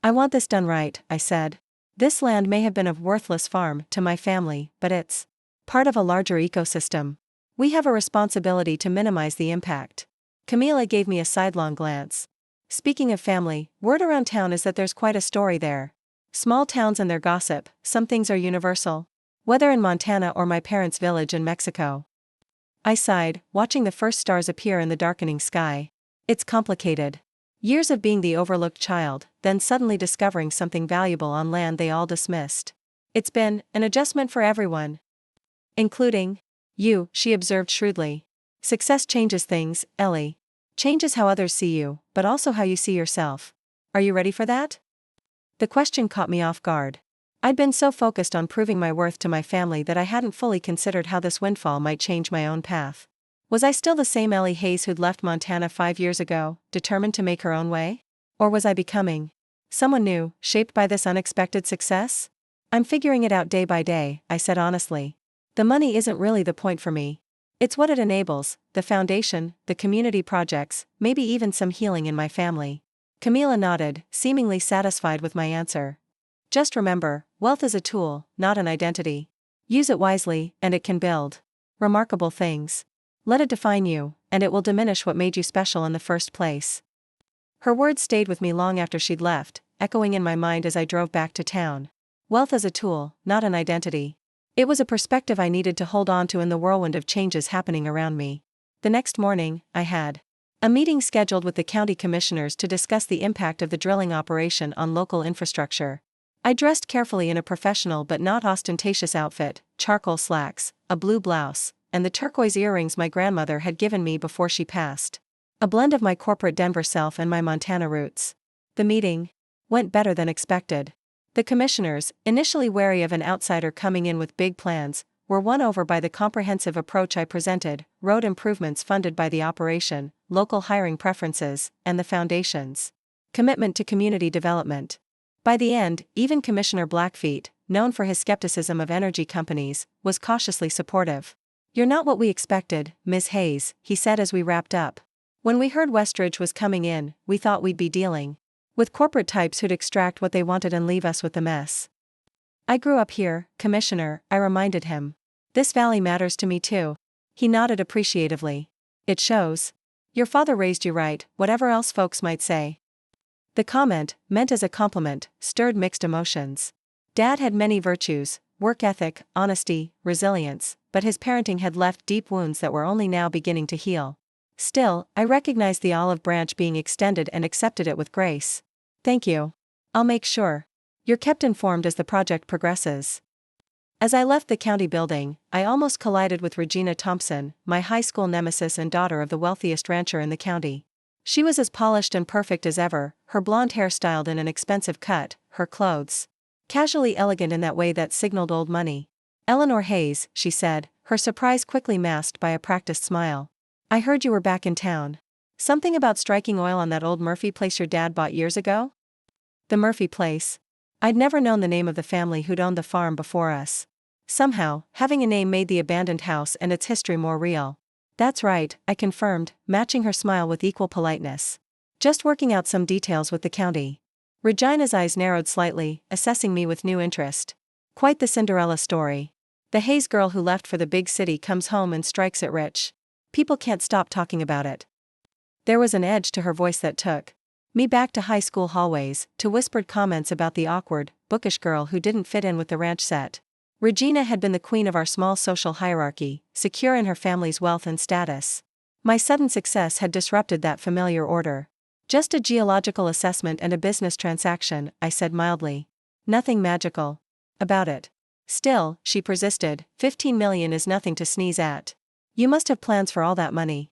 "I want this done right," I said. "This land may have been a worthless farm to my family, but it's part of a larger ecosystem. We have a responsibility to minimize the impact." Camila gave me a sidelong glance. "Speaking of family, word around town is that there's quite a story there. Small towns and their gossip, some things are universal. Whether in Montana or my parents' village in Mexico." I sighed, watching the first stars appear in the darkening sky. "It's complicated. Years of being the overlooked child, then suddenly discovering something valuable on land they all dismissed. It's been an adjustment for everyone. Including you," she observed shrewdly. "Success changes things, Ellie. Changes how others see you, but also how you see yourself. Are you ready for that?" The question caught me off guard. I'd been so focused on proving my worth to my family that I hadn't fully considered how this windfall might change my own path. Was I still the same Ellie Hayes who'd left Montana 5 years ago, determined to make her own way? Or was I becoming someone new, shaped by this unexpected success? "I'm figuring it out day by day," I said honestly. "The money isn't really the point for me. It's what it enables, the foundation, the community projects, maybe even some healing in my family." Camila nodded, seemingly satisfied with my answer. "Just remember, wealth is a tool, not an identity. Use it wisely, and it can build remarkable things. Let it define you, and it will diminish what made you special in the first place." Her words stayed with me long after she'd left, echoing in my mind as I drove back to town. Wealth as a tool, not an identity. It was a perspective I needed to hold on to in the whirlwind of changes happening around me. The next morning, I had a meeting scheduled with the county commissioners to discuss the impact of the drilling operation on local infrastructure. I dressed carefully in a professional but not ostentatious outfit, charcoal slacks, a blue blouse, and the turquoise earrings my grandmother had given me before she passed. A blend of my corporate Denver self and my Montana roots. The meeting went better than expected. The commissioners, initially wary of an outsider coming in with big plans, were won over by the comprehensive approach I presented: road improvements funded by the operation, local hiring preferences, and the foundation's commitment to community development. By the end, even Commissioner Blackfeet, known for his skepticism of energy companies, was cautiously supportive. "You're not what we expected, Ms. Hayes," he said as we wrapped up. "When we heard Westridge was coming in, we thought we'd be dealing With corporate types who'd extract what they wanted and leave us with the mess. I grew up here, Commissioner, I reminded him. This valley matters to me too. He nodded appreciatively. It shows. Your father raised you right, whatever else folks might say. The comment, meant as a compliment, stirred mixed emotions. Dad had many virtues: work ethic, honesty, resilience, but his parenting had left deep wounds that were only now beginning to heal. Still, I recognized the olive branch being extended and accepted it with grace. Thank you. I'll make sure. You're kept informed as the project progresses. As I left the county building, I almost collided with Regina Thompson, my high school nemesis and daughter of the wealthiest rancher in the county. She was as polished and perfect as ever, her blonde hair styled in an expensive cut, her clothes casually elegant in that way that signaled old money. Eleanor Hayes, she said, her surprise quickly masked by a practiced smile. I heard you were back in town. Something about striking oil on that old Murphy place your dad bought years ago? The Murphy place. I'd never known the name of the family who'd owned the farm before us. Somehow, having a name made the abandoned house and its history more real. That's right, I confirmed, matching her smile with equal politeness. Just working out some details with the county. Regina's eyes narrowed slightly, assessing me with new interest. Quite the Cinderella story. The Hayes girl who left for the big city comes home and strikes it rich. People can't stop talking about it. There was an edge to her voice that took me back to high school hallways, to whispered comments about the awkward, bookish girl who didn't fit in with the ranch set. Regina had been the queen of our small social hierarchy, secure in her family's wealth and status. My sudden success had disrupted that familiar order. Just a geological assessment and a business transaction, I said mildly. Nothing magical about it. Still, she persisted, 15 million is nothing to sneeze at. You must have plans for all that money.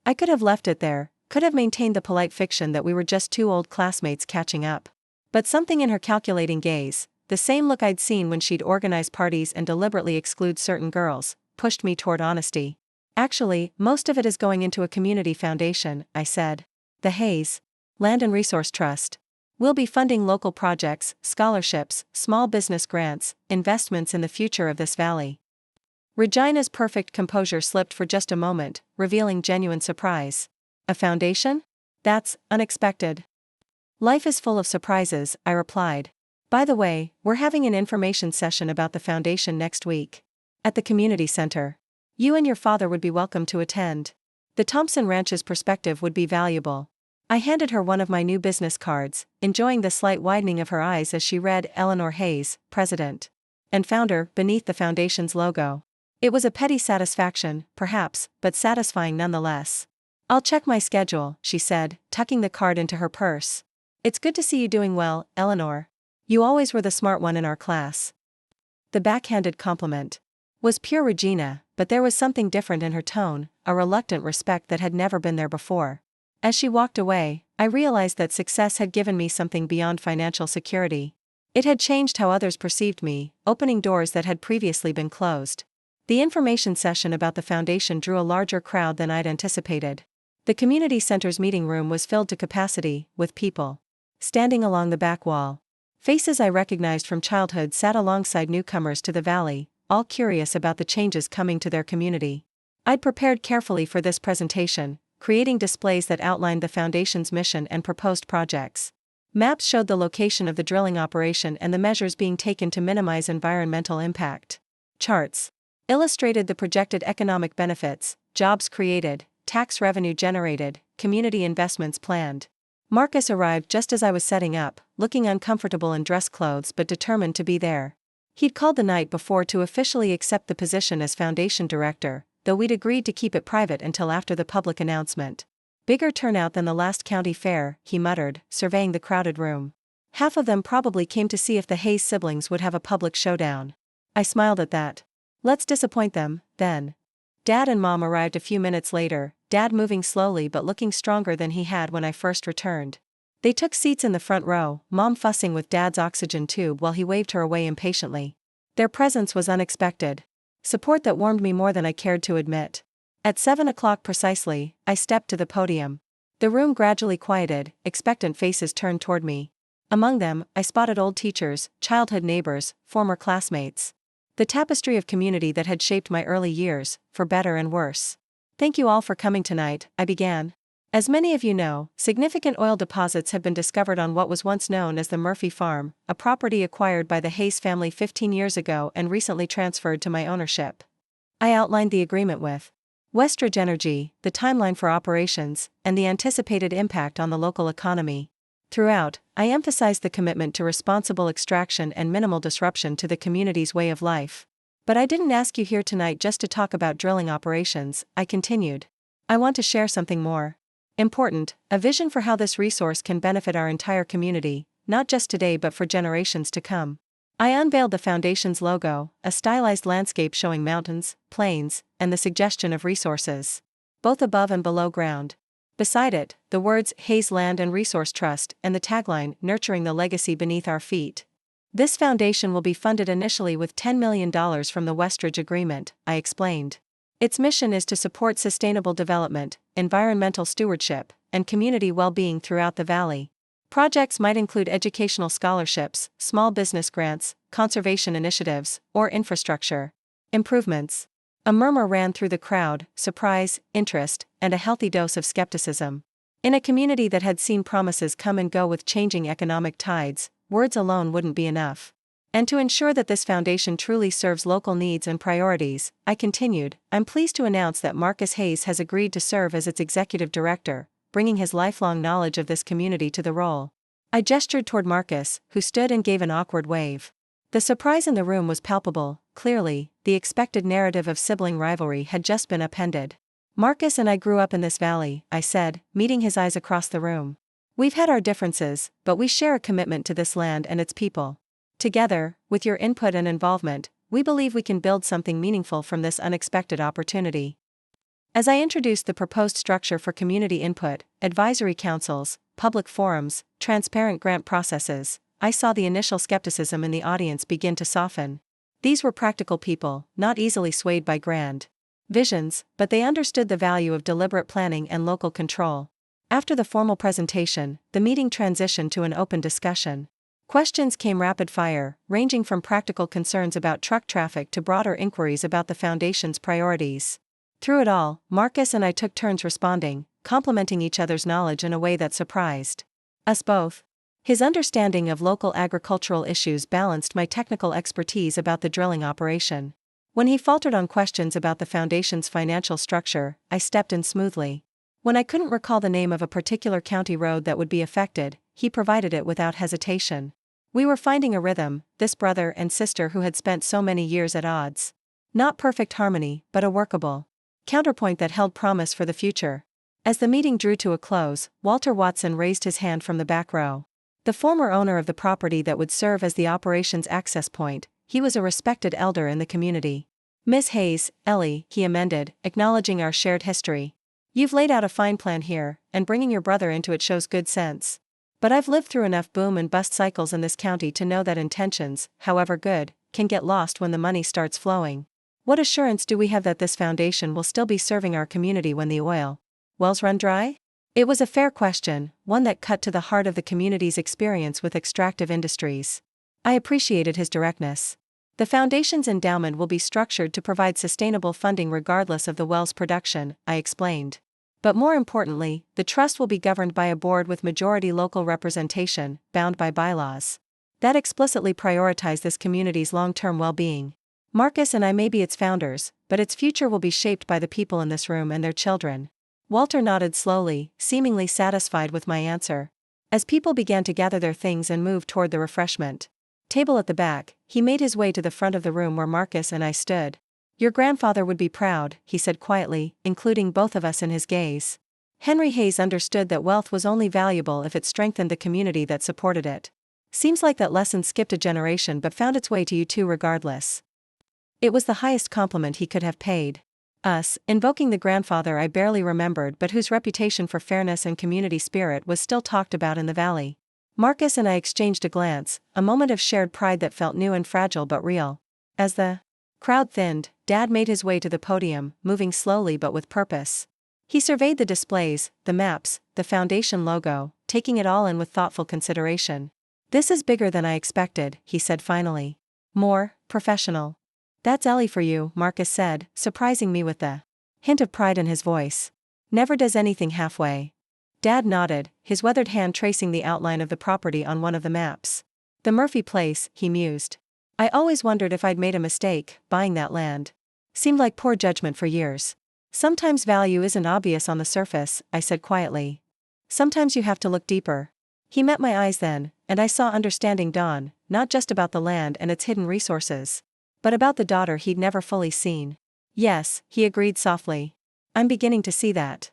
I could have left it there, could have maintained the polite fiction that we were just two old classmates catching up. But something in her calculating gaze, the same look I'd seen when she'd organize parties and deliberately exclude certain girls, pushed me toward honesty. Actually, most of it is going into a community foundation, I said. The Hayes Land and Resource Trust. We'll be funding local projects, scholarships, small business grants, investments in the future of this valley. Regina's perfect composure slipped for just a moment, revealing genuine surprise. A foundation? That's unexpected. Life is full of surprises, I replied. By the way, we're having an information session about the foundation next week. At the community center. You and your father would be welcome to attend. The Thompson Ranch's perspective would be valuable. I handed her one of my new business cards, enjoying the slight widening of her eyes as she read Eleanor Hayes, President and Founder, beneath the foundation's logo. It was a petty satisfaction, perhaps, but satisfying nonetheless. I'll check my schedule, she said, tucking the card into her purse. It's good to see you doing well, Eleanor. You always were the smart one in our class. The backhanded compliment was pure Regina, but there was something different in her tone, a reluctant respect that had never been there before. As she walked away, I realized that success had given me something beyond financial security. It had changed how others perceived me, opening doors that had previously been closed. The information session about the foundation drew a larger crowd than I'd anticipated. The community center's meeting room was filled to capacity, with people standing along the back wall. Faces I recognized from childhood sat alongside newcomers to the valley, all curious about the changes coming to their community. I'd prepared carefully for this presentation, creating displays that outlined the foundation's mission and proposed projects. Maps showed the location of the drilling operation and the measures being taken to minimize environmental impact. Charts illustrated the projected economic benefits, jobs created, tax revenue generated, community investments planned. Marcus arrived just as I was setting up, looking uncomfortable in dress clothes but determined to be there. He'd called the night before to officially accept the position as foundation director, though we'd agreed to keep it private until after the public announcement. Bigger turnout than the last county fair, he muttered, surveying the crowded room. Half of them probably came to see if the Hayes siblings would have a public showdown. I smiled at that. Let's disappoint them, then. Dad and Mom arrived a few minutes later, Dad moving slowly but looking stronger than he had when I first returned. They took seats in the front row, Mom fussing with Dad's oxygen tube while he waved her away impatiently. Their presence was unexpected. Support that warmed me more than I cared to admit. At 7 o'clock precisely, I stepped to the podium. The room gradually quieted, expectant faces turned toward me. Among them, I spotted old teachers, childhood neighbors, former classmates. The tapestry of community that had shaped my early years, for better and worse. Thank you all for coming tonight, I began. As many of you know, significant oil deposits have been discovered on what was once known as the Murphy Farm, a property acquired by the Hayes family 15 years ago and recently transferred to my ownership. I outlined the agreement with Westridge Energy, the timeline for operations, and the anticipated impact on the local economy. Throughout, I emphasized the commitment to responsible extraction and minimal disruption to the community's way of life. But I didn't ask you here tonight just to talk about drilling operations, I continued. I want to share something more important, a vision for how this resource can benefit our entire community, not just today but for generations to come. I unveiled the Foundation's logo, a stylized landscape showing mountains, plains, and the suggestion of resources, both above and below ground. Beside it, the words Hayes Land and Resource Trust and the tagline, Nurturing the Legacy Beneath Our Feet. This foundation will be funded initially with $10 million from the Westridge Agreement, I explained. Its mission is to support sustainable development, environmental stewardship, and community well-being throughout the valley. Projects might include educational scholarships, small business grants, conservation initiatives, or infrastructure improvements. A murmur ran through the crowd, surprise, interest, and a healthy dose of skepticism. In a community that had seen promises come and go with changing economic tides, words alone wouldn't be enough. And to ensure that this foundation truly serves local needs and priorities, I continued, I'm pleased to announce that Marcus Hayes has agreed to serve as its executive director, bringing his lifelong knowledge of this community to the role. I gestured toward Marcus, who stood and gave an awkward wave. The surprise in the room was palpable. Clearly, the expected narrative of sibling rivalry had just been upended. Marcus and I grew up in this valley, I said, meeting his eyes across the room. We've had our differences, but we share a commitment to this land and its people. Together, with your input and involvement, we believe we can build something meaningful from this unexpected opportunity. As I introduced the proposed structure for community input, advisory councils, public forums, transparent grant processes, I saw the initial skepticism in the audience begin to soften. These were practical people, not easily swayed by grand visions, but they understood the value of deliberate planning and local control. After the formal presentation, the meeting transitioned to an open discussion. Questions came rapid fire, ranging from practical concerns about truck traffic to broader inquiries about the Foundation's priorities. Through it all, Marcus and I took turns responding, complementing each other's knowledge in a way that surprised us both. His understanding of local agricultural issues balanced my technical expertise about the drilling operation. When he faltered on questions about the Foundation's financial structure, I stepped in smoothly. When I couldn't recall the name of a particular county road that would be affected, he provided it without hesitation. We were finding a rhythm, this brother and sister who had spent so many years at odds. Not perfect harmony, but a workable counterpoint that held promise for the future. As the meeting drew to a close, Walter Watson raised his hand from the back row. The former owner of the property that would serve as the operation's access point, he was a respected elder in the community. Miss Hayes, Ellie, he amended, acknowledging our shared history. You've laid out a fine plan here, and bringing your brother into it shows good sense. But I've lived through enough boom and bust cycles in this county to know that intentions, however good, can get lost when the money starts flowing. What assurance do we have that this foundation will still be serving our community when the oil wells run dry? It was a fair question, one that cut to the heart of the community's experience with extractive industries. I appreciated his directness. The foundation's endowment will be structured to provide sustainable funding regardless of the well's production, I explained. But more importantly, the trust will be governed by a board with majority local representation, bound by bylaws that explicitly prioritize this community's long-term well-being. Marcus and I may be its founders, but its future will be shaped by the people in this room and their children. Walter nodded slowly, seemingly satisfied with my answer. As people began to gather their things and move toward the refreshment table at the back, he made his way to the front of the room where Marcus and I stood. Your grandfather would be proud, he said quietly, including both of us in his gaze. Henry Hayes understood that wealth was only valuable if it strengthened the community that supported it. Seems like that lesson skipped a generation but found its way to you too regardless. It was the highest compliment he could have paid us, invoking the grandfather I barely remembered but whose reputation for fairness and community spirit was still talked about in the valley. Marcus and I exchanged a glance, a moment of shared pride that felt new and fragile but real. As the crowd thinned, Dad made his way to the podium, moving slowly but with purpose. He surveyed the displays, the maps, the foundation logo, taking it all in with thoughtful consideration. This is bigger than I expected, he said finally. More professional. That's Ellie for you, Marcus said, surprising me with the hint of pride in his voice. Never does anything halfway. Dad nodded, his weathered hand tracing the outline of the property on one of the maps. The Murphy place, he mused. I always wondered if I'd made a mistake, buying that land. Seemed like poor judgment for years. Sometimes value isn't obvious on the surface, I said quietly. Sometimes you have to look deeper. He met my eyes then, and I saw understanding dawn, not just about the land and its hidden resources, but about the daughter he'd never fully seen. Yes, he agreed softly. I'm beginning to see that.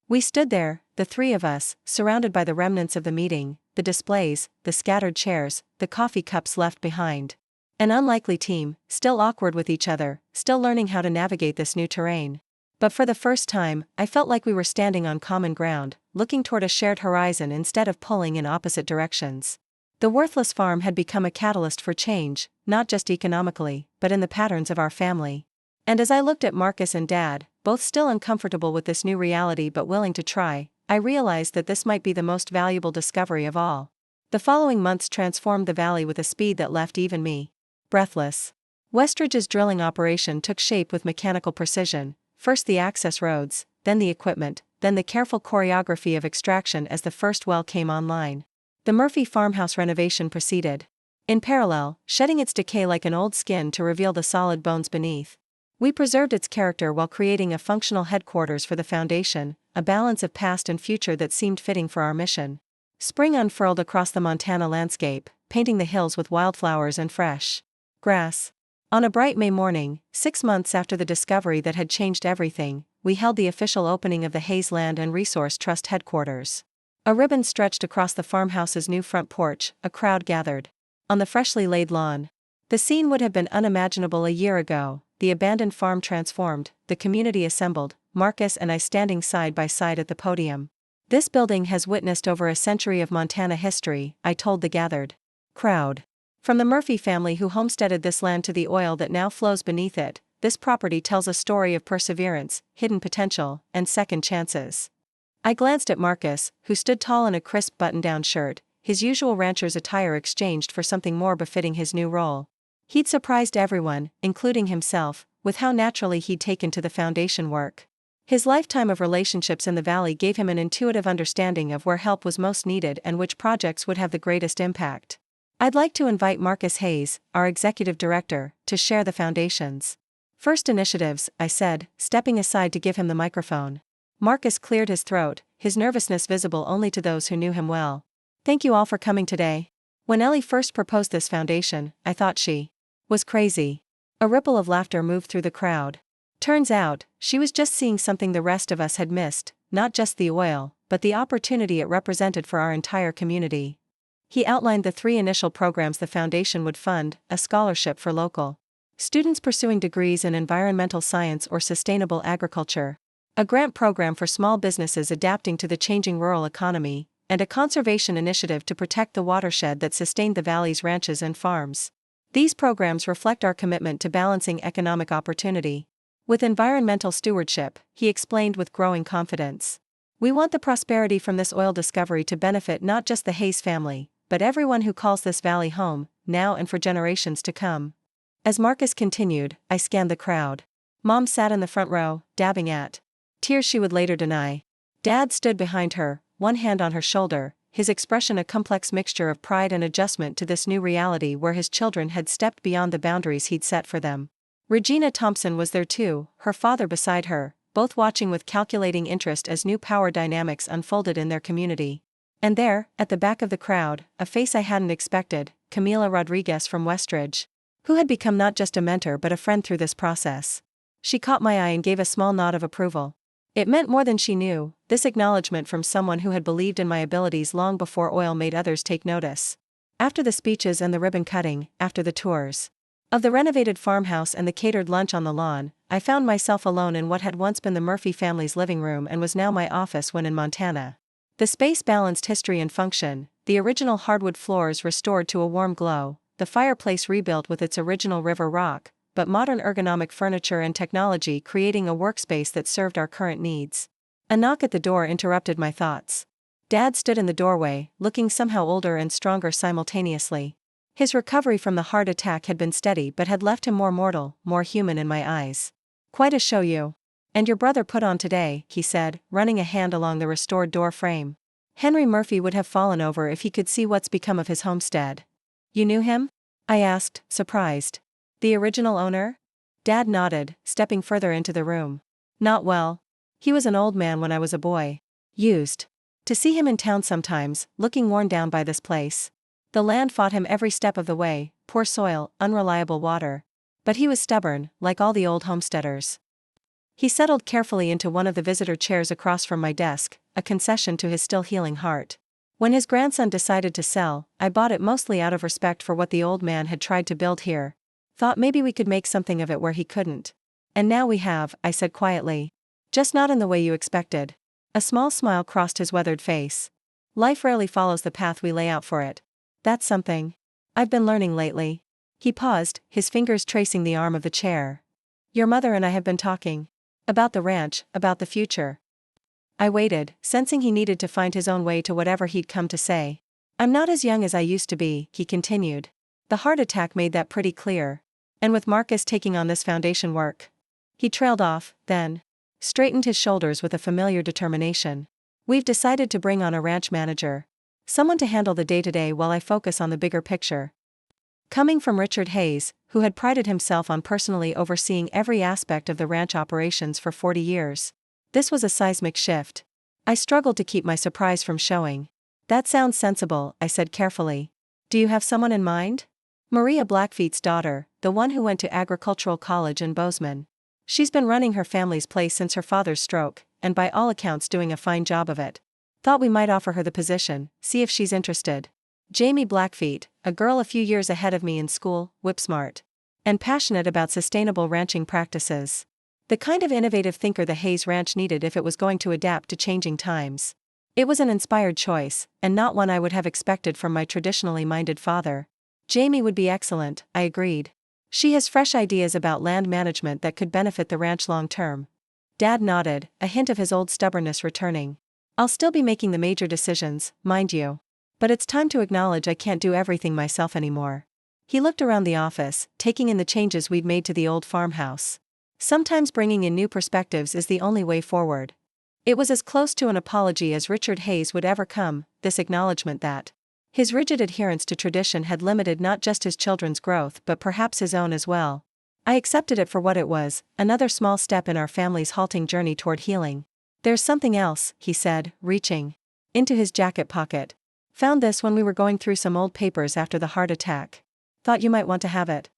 We stood there, the three of us, surrounded by the remnants of the meeting, the displays, the scattered chairs, the coffee cups left behind. An unlikely team, still awkward with each other, still learning how to navigate this new terrain. But for the first time, I felt like we were standing on common ground, looking toward a shared horizon instead of pulling in opposite directions. The worthless farm had become a catalyst for change, not just economically, but in the patterns of our family. And as I looked at Marcus and Dad, both still uncomfortable with this new reality but willing to try, I realized that this might be the most valuable discovery of all. The following months transformed the valley with a speed that left even me breathless. Westridge's drilling operation took shape with mechanical precision, first the access roads, then the equipment, then the careful choreography of extraction as the first well came online. The Murphy farmhouse renovation proceeded. In parallel, shedding its decay like an old skin to reveal the solid bones beneath. We preserved its character while creating a functional headquarters for the foundation, a balance of past and future that seemed fitting for our mission. Spring unfurled across the Montana landscape, painting the hills with wildflowers and fresh grass. On a bright May morning, 6 months after the discovery that had changed everything, we held the official opening of the Hayes Land and Resource Trust headquarters. A ribbon stretched across the farmhouse's new front porch, a crowd gathered. On the freshly laid lawn. The scene would have been unimaginable a year ago, the abandoned farm transformed, the community assembled, Marcus and I standing side by side at the podium. This building has witnessed over a century of Montana history, I told the gathered crowd. From the Murphy family who homesteaded this land to the oil that now flows beneath it, this property tells a story of perseverance, hidden potential, and second chances. I glanced at Marcus, who stood tall in a crisp button-down shirt, his usual rancher's attire exchanged for something more befitting his new role. He'd surprised everyone, including himself, with how naturally he'd taken to the foundation work. His lifetime of relationships in the valley gave him an intuitive understanding of where help was most needed and which projects would have the greatest impact. I'd like to invite Marcus Hayes, our executive director, to share the foundation's first initiatives, I said, stepping aside to give him the microphone. Marcus cleared his throat, his nervousness visible only to those who knew him well. Thank you all for coming today. When Ellie first proposed this foundation, I thought she was crazy. A ripple of laughter moved through the crowd. Turns out, she was just seeing something the rest of us had missed, not just the oil, but the opportunity it represented for our entire community. He outlined the 3 initial programs the foundation would fund: a scholarship for local students pursuing degrees in environmental science or sustainable agriculture, a grant program for small businesses adapting to the changing rural economy, and a conservation initiative to protect the watershed that sustained the valley's ranches and farms. These programs reflect our commitment to balancing economic opportunity with environmental stewardship, he explained with growing confidence. We want the prosperity from this oil discovery to benefit not just the Hayes family, but everyone who calls this valley home, now and for generations to come. As Marcus continued, I scanned the crowd. Mom sat in the front row, dabbing at tears she would later deny. Dad stood behind her, one hand on her shoulder, his expression a complex mixture of pride and adjustment to this new reality where his children had stepped beyond the boundaries he'd set for them. Regina Thompson was there too, her father beside her, both watching with calculating interest as new power dynamics unfolded in their community. And there, at the back of the crowd, a face I hadn't expected, Camila Rodriguez from Westridge, who had become not just a mentor but a friend through this process. She caught my eye and gave a small nod of approval. It meant more than she knew, this acknowledgement from someone who had believed in my abilities long before oil made others take notice. After the speeches and the ribbon cutting, after the tours of the renovated farmhouse and the catered lunch on the lawn, I found myself alone in what had once been the Murphy family's living room and was now my office when in Montana. The space balanced history and function, the original hardwood floors restored to a warm glow, the fireplace rebuilt with its original river rock, but modern ergonomic furniture and technology creating a workspace that served our current needs. A knock at the door interrupted my thoughts. Dad stood in the doorway, looking somehow older and stronger simultaneously. His recovery from the heart attack had been steady but had left him more mortal, more human in my eyes. Quite a show you And your brother put on today, he said, running a hand along the restored door frame. Henry Murphy would have fallen over if he could see what's become of his homestead. You knew him? I asked, surprised. The original owner? Dad nodded, stepping further into the room. Not well. He was an old man when I was a boy. Used to see him in town sometimes, looking worn down by this place. The land fought him every step of the way, poor soil, unreliable water. But he was stubborn, like all the old homesteaders. He settled carefully into one of the visitor chairs across from my desk, a concession to his still healing heart. When his grandson decided to sell, I bought it mostly out of respect for what the old man had tried to build here. Thought maybe we could make something of it where he couldn't. And now we have, I said quietly. Just not in the way you expected. A small smile crossed his weathered face. Life rarely follows the path we lay out for it. That's something I've been learning lately. He paused, his fingers tracing the arm of the chair. Your mother and I have been talking. About the ranch, about the future. I waited, sensing he needed to find his own way to whatever he'd come to say. I'm not as young as I used to be, he continued. The heart attack made that pretty clear. And with Marcus taking on this foundation work. He trailed off, then straightened his shoulders with a familiar determination. We've decided to bring on a ranch manager. Someone to handle the day-to-day while I focus on the bigger picture. Coming from Richard Hayes, who had prided himself on personally overseeing every aspect of the ranch operations for 40 years. This was a seismic shift. I struggled to keep my surprise from showing. That sounds sensible, I said carefully. Do you have someone in mind? Maria Blackfeet's daughter, the one who went to agricultural college in Bozeman. She's been running her family's place since her father's stroke, and by all accounts doing a fine job of it. Thought we might offer her the position, see if she's interested. Jamie Blackfeet, a girl a few years ahead of me in school, whip-smart. And passionate about sustainable ranching practices. The kind of innovative thinker the Hayes Ranch needed if it was going to adapt to changing times. It was an inspired choice, and not one I would have expected from my traditionally minded father. Jamie would be excellent, I agreed. She has fresh ideas about land management that could benefit the ranch long term. Dad nodded, a hint of his old stubbornness returning. I'll still be making the major decisions, mind you. But it's time to acknowledge I can't do everything myself anymore. He looked around the office, taking in the changes we'd made to the old farmhouse. Sometimes bringing in new perspectives is the only way forward. It was as close to an apology as Richard Hayes would ever come, this acknowledgement that his rigid adherence to tradition had limited not just his children's growth but perhaps his own as well. I accepted it for what it was, another small step in our family's halting journey toward healing. There's something else, he said, reaching into his jacket pocket. Found this when we were going through some old papers after the heart attack. Thought you might want to have it.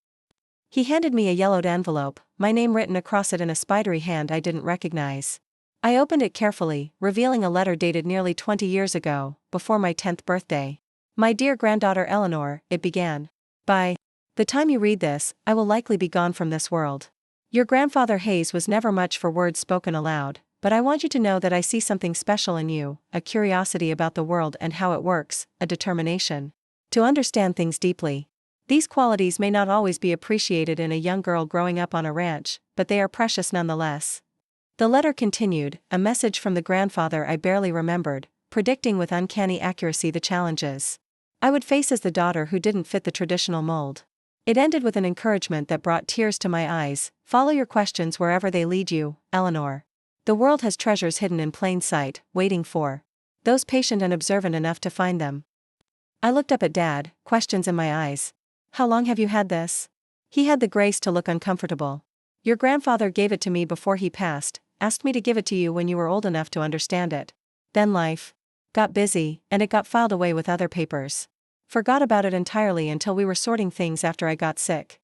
He handed me a yellowed envelope, my name written across it in a spidery hand I didn't recognize. I opened it carefully, revealing a letter dated nearly 20 years ago, before my 10th birthday. My dear granddaughter Eleanor, it began. By the time you read this, I will likely be gone from this world. Your grandfather Hayes was never much for words spoken aloud, but I want you to know that I see something special in you, a curiosity about the world and how it works, a determination to understand things deeply. These qualities may not always be appreciated in a young girl growing up on a ranch, but they are precious nonetheless. The letter continued, a message from the grandfather I barely remembered, predicting with uncanny accuracy the challenges I would face as the daughter who didn't fit the traditional mold. It ended with an encouragement that brought tears to my eyes. Follow your questions wherever they lead you, Eleanor. The world has treasures hidden in plain sight, waiting for those patient and observant enough to find them. I looked up at Dad, questions in my eyes. How long have you had this? He had the grace to look uncomfortable. Your grandfather gave it to me before he passed, asked me to give it to you when you were old enough to understand it. Then life got busy, and it got filed away with other papers. Forgot about it entirely until we were sorting things after I got sick.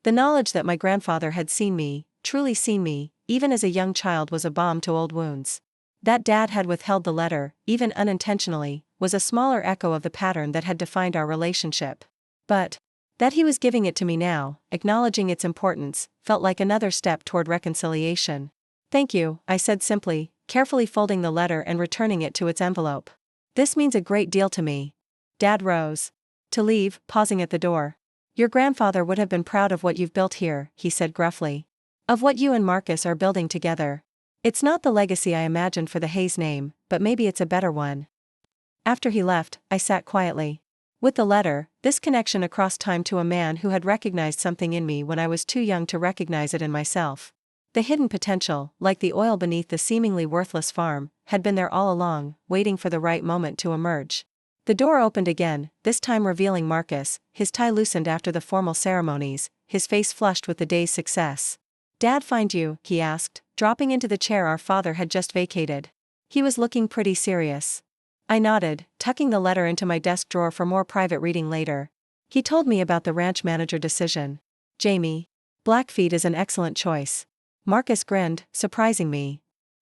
The knowledge that my grandfather had seen me, truly seen me, even as a young child was a balm to old wounds. That Dad had withheld the letter, even unintentionally, was a smaller echo of the pattern that had defined our relationship. But that he was giving it to me now, acknowledging its importance, felt like another step toward reconciliation. Thank you, I said simply, carefully folding the letter and returning it to its envelope. This means a great deal to me. Dad rose to leave, pausing at the door. Your grandfather would have been proud of what you've built here, he said gruffly. Of what you and Marcus are building together. It's not the legacy I imagined for the Hayes name, but maybe it's a better one. After he left, I sat quietly. With the letter, this connection across time to a man who had recognized something in me when I was too young to recognize it in myself. The hidden potential, like the oil beneath the seemingly worthless farm, had been there all along, waiting for the right moment to emerge. The door opened again, this time revealing Marcus, his tie loosened after the formal ceremonies, his face flushed with the day's success. "Dad find you?" he asked, dropping into the chair our father had just vacated. He was looking pretty serious. I nodded, tucking the letter into my desk drawer for more private reading later. He told me about the ranch manager decision. "Jamie, Blackfeet is an excellent choice." Marcus grinned, surprising me.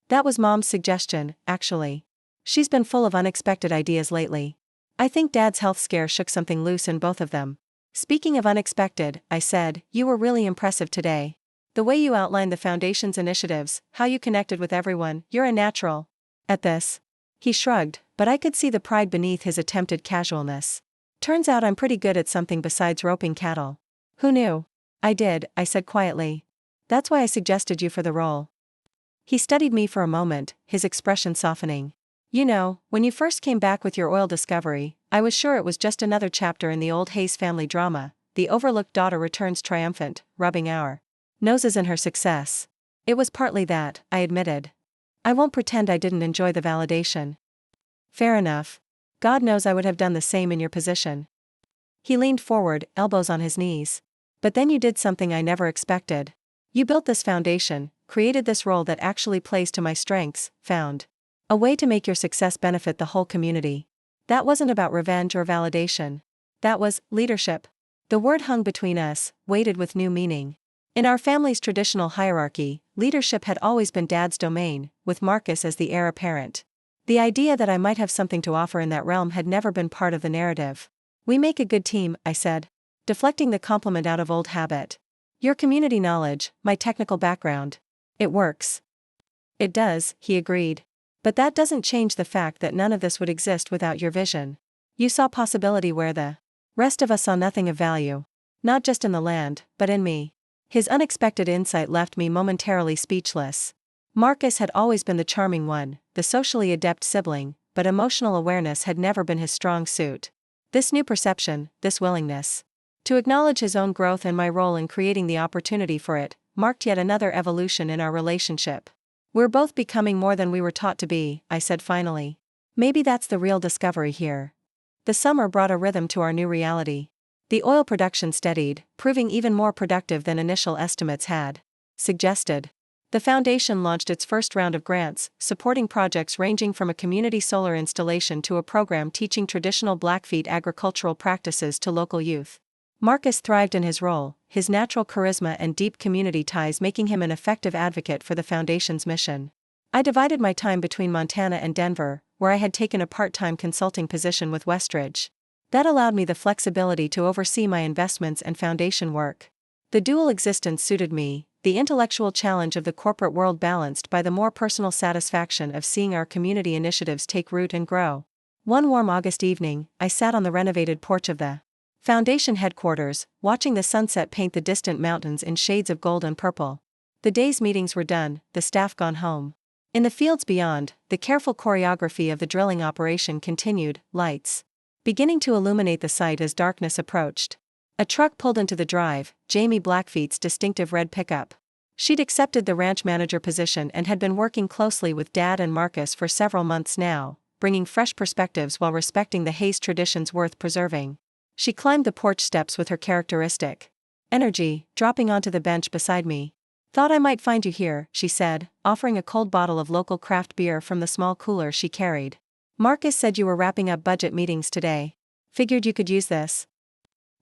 "That was Mom's suggestion, actually. She's been full of unexpected ideas lately." I think Dad's health scare shook something loose in both of them. "Speaking of unexpected," I said, "you were really impressive today. The way you outlined the Foundation's initiatives, how you connected with everyone, you're a natural." At this, he shrugged, but I could see the pride beneath his attempted casualness. "Turns out I'm pretty good at something besides roping cattle." "Who knew?" "I did," I said quietly. "That's why I suggested you for the role." He studied me for a moment, his expression softening. "You know, when you first came back with your oil discovery, I was sure it was just another chapter in the old Hayes family drama. The overlooked daughter returns triumphant, rubbing our noses in her success." "It was partly that," I admitted. "I won't pretend I didn't enjoy the validation." "Fair enough. God knows I would have done the same in your position." He leaned forward, elbows on his knees. "But then you did something I never expected. You built this foundation, created this role that actually plays to my strengths, found a way to make your success benefit the whole community. That wasn't about revenge or validation. That was leadership." The word hung between us, weighted with new meaning. In our family's traditional hierarchy, leadership had always been Dad's domain, with Marcus as the heir apparent. The idea that I might have something to offer in that realm had never been part of the narrative. "We make a good team," I said, deflecting the compliment out of old habit. "Your community knowledge, my technical background. It works." "It does," he agreed. "But that doesn't change the fact that none of this would exist without your vision. You saw possibility where the rest of us saw nothing of value. Not just in the land, but in me." His unexpected insight left me momentarily speechless. Marcus had always been the charming one, the socially adept sibling, but emotional awareness had never been his strong suit. This new perception, this willingness to acknowledge his own growth and my role in creating the opportunity for it, marked yet another evolution in our relationship. "We're both becoming more than we were taught to be," I said finally. "Maybe that's the real discovery here." The summer brought a rhythm to our new reality. The oil production steadied, proving even more productive than initial estimates had suggested. The foundation launched its first round of grants, supporting projects ranging from a community solar installation to a program teaching traditional Blackfeet agricultural practices to local youth. Marcus thrived in his role, his natural charisma and deep community ties making him an effective advocate for the foundation's mission. I divided my time between Montana and Denver, where I had taken a part-time consulting position with Westridge. That allowed me the flexibility to oversee my investments and foundation work. The dual existence suited me, the intellectual challenge of the corporate world balanced by the more personal satisfaction of seeing our community initiatives take root and grow. One warm August evening, I sat on the renovated porch of the foundation headquarters, watching the sunset paint the distant mountains in shades of gold and purple. The day's meetings were done, the staff gone home. In the fields beyond, the careful choreography of the drilling operation continued, lights beginning to illuminate the site as darkness approached. A truck pulled into the drive, Jamie Blackfeet's distinctive red pickup. She'd accepted the ranch manager position and had been working closely with Dad and Marcus for several months now, bringing fresh perspectives while respecting the Hayes traditions worth preserving. She climbed the porch steps with her characteristic energy, dropping onto the bench beside me. "Thought I might find you here," she said, offering a cold bottle of local craft beer from the small cooler she carried. "Marcus said you were wrapping up budget meetings today. Figured you could use this."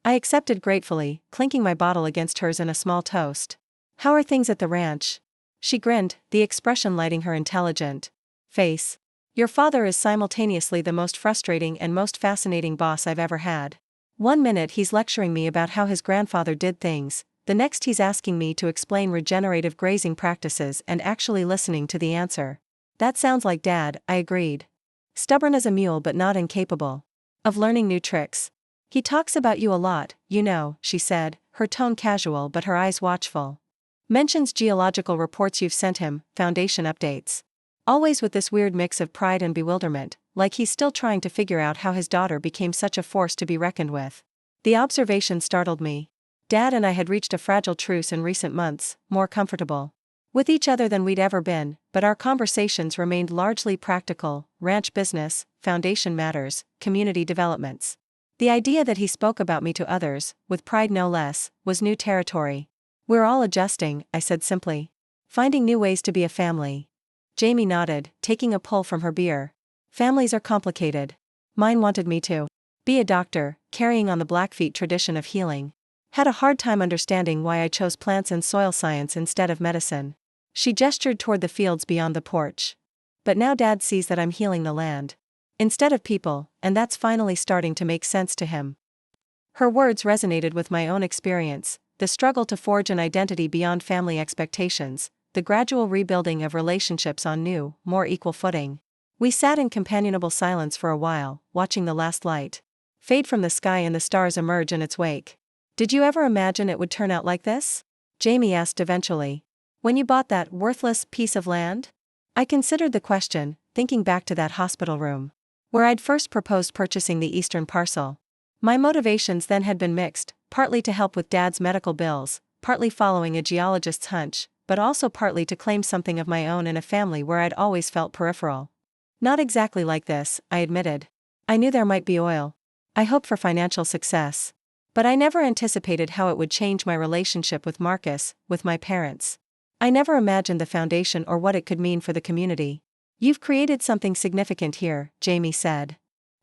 I accepted gratefully, clinking my bottle against hers in a small toast. "How are things at the ranch?" She grinned, the expression lighting her intelligent face. "Your father is simultaneously the most frustrating and most fascinating boss I've ever had. One minute he's lecturing me about how his grandfather did things, the next he's asking me to explain regenerative grazing practices and actually listening to the answer." "That sounds like Dad," I agreed. "Stubborn as a mule but not incapable of learning new tricks. He talks about you a lot, you know," she said, her tone casual but her eyes watchful. "Mentions geological reports you've sent him, foundation updates. Always with this weird mix of pride and bewilderment, like he's still trying to figure out how his daughter became such a force to be reckoned with." The observation startled me. Dad and I had reached a fragile truce in recent months, more comfortable with each other than we'd ever been, but our conversations remained largely practical: ranch business, foundation matters, community developments. The idea that he spoke about me to others, with pride no less, was new territory. "We're all adjusting," I said simply. "Finding new ways to be a family." Jamie nodded, taking a pull from her beer. "Families are complicated. Mine wanted me to be a doctor, carrying on the Blackfeet tradition of healing. Had a hard time understanding why I chose plants and soil science instead of medicine." She gestured toward the fields beyond the porch. "But now Dad sees that I'm healing the land instead of people, and that's finally starting to make sense to him." Her words resonated with my own experience: the struggle to forge an identity beyond family expectations, the gradual rebuilding of relationships on new, more equal footing. We sat in companionable silence for a while, watching the last light fade from the sky and the stars emerge in its wake. "Did you ever imagine it would turn out like this?" Jamie asked eventually. "When you bought that worthless piece of land?" I considered the question, thinking back to that hospital room where I'd first proposed purchasing the eastern parcel. My motivations then had been mixed, partly to help with Dad's medical bills, partly following a geologist's hunch, but also partly to claim something of my own in a family where I'd always felt peripheral. "Not exactly like this," I admitted. "I knew there might be oil. I hoped for financial success. But I never anticipated how it would change my relationship with Marcus, with my parents. I never imagined the foundation or what it could mean for the community." "You've created something significant here," Jamie said.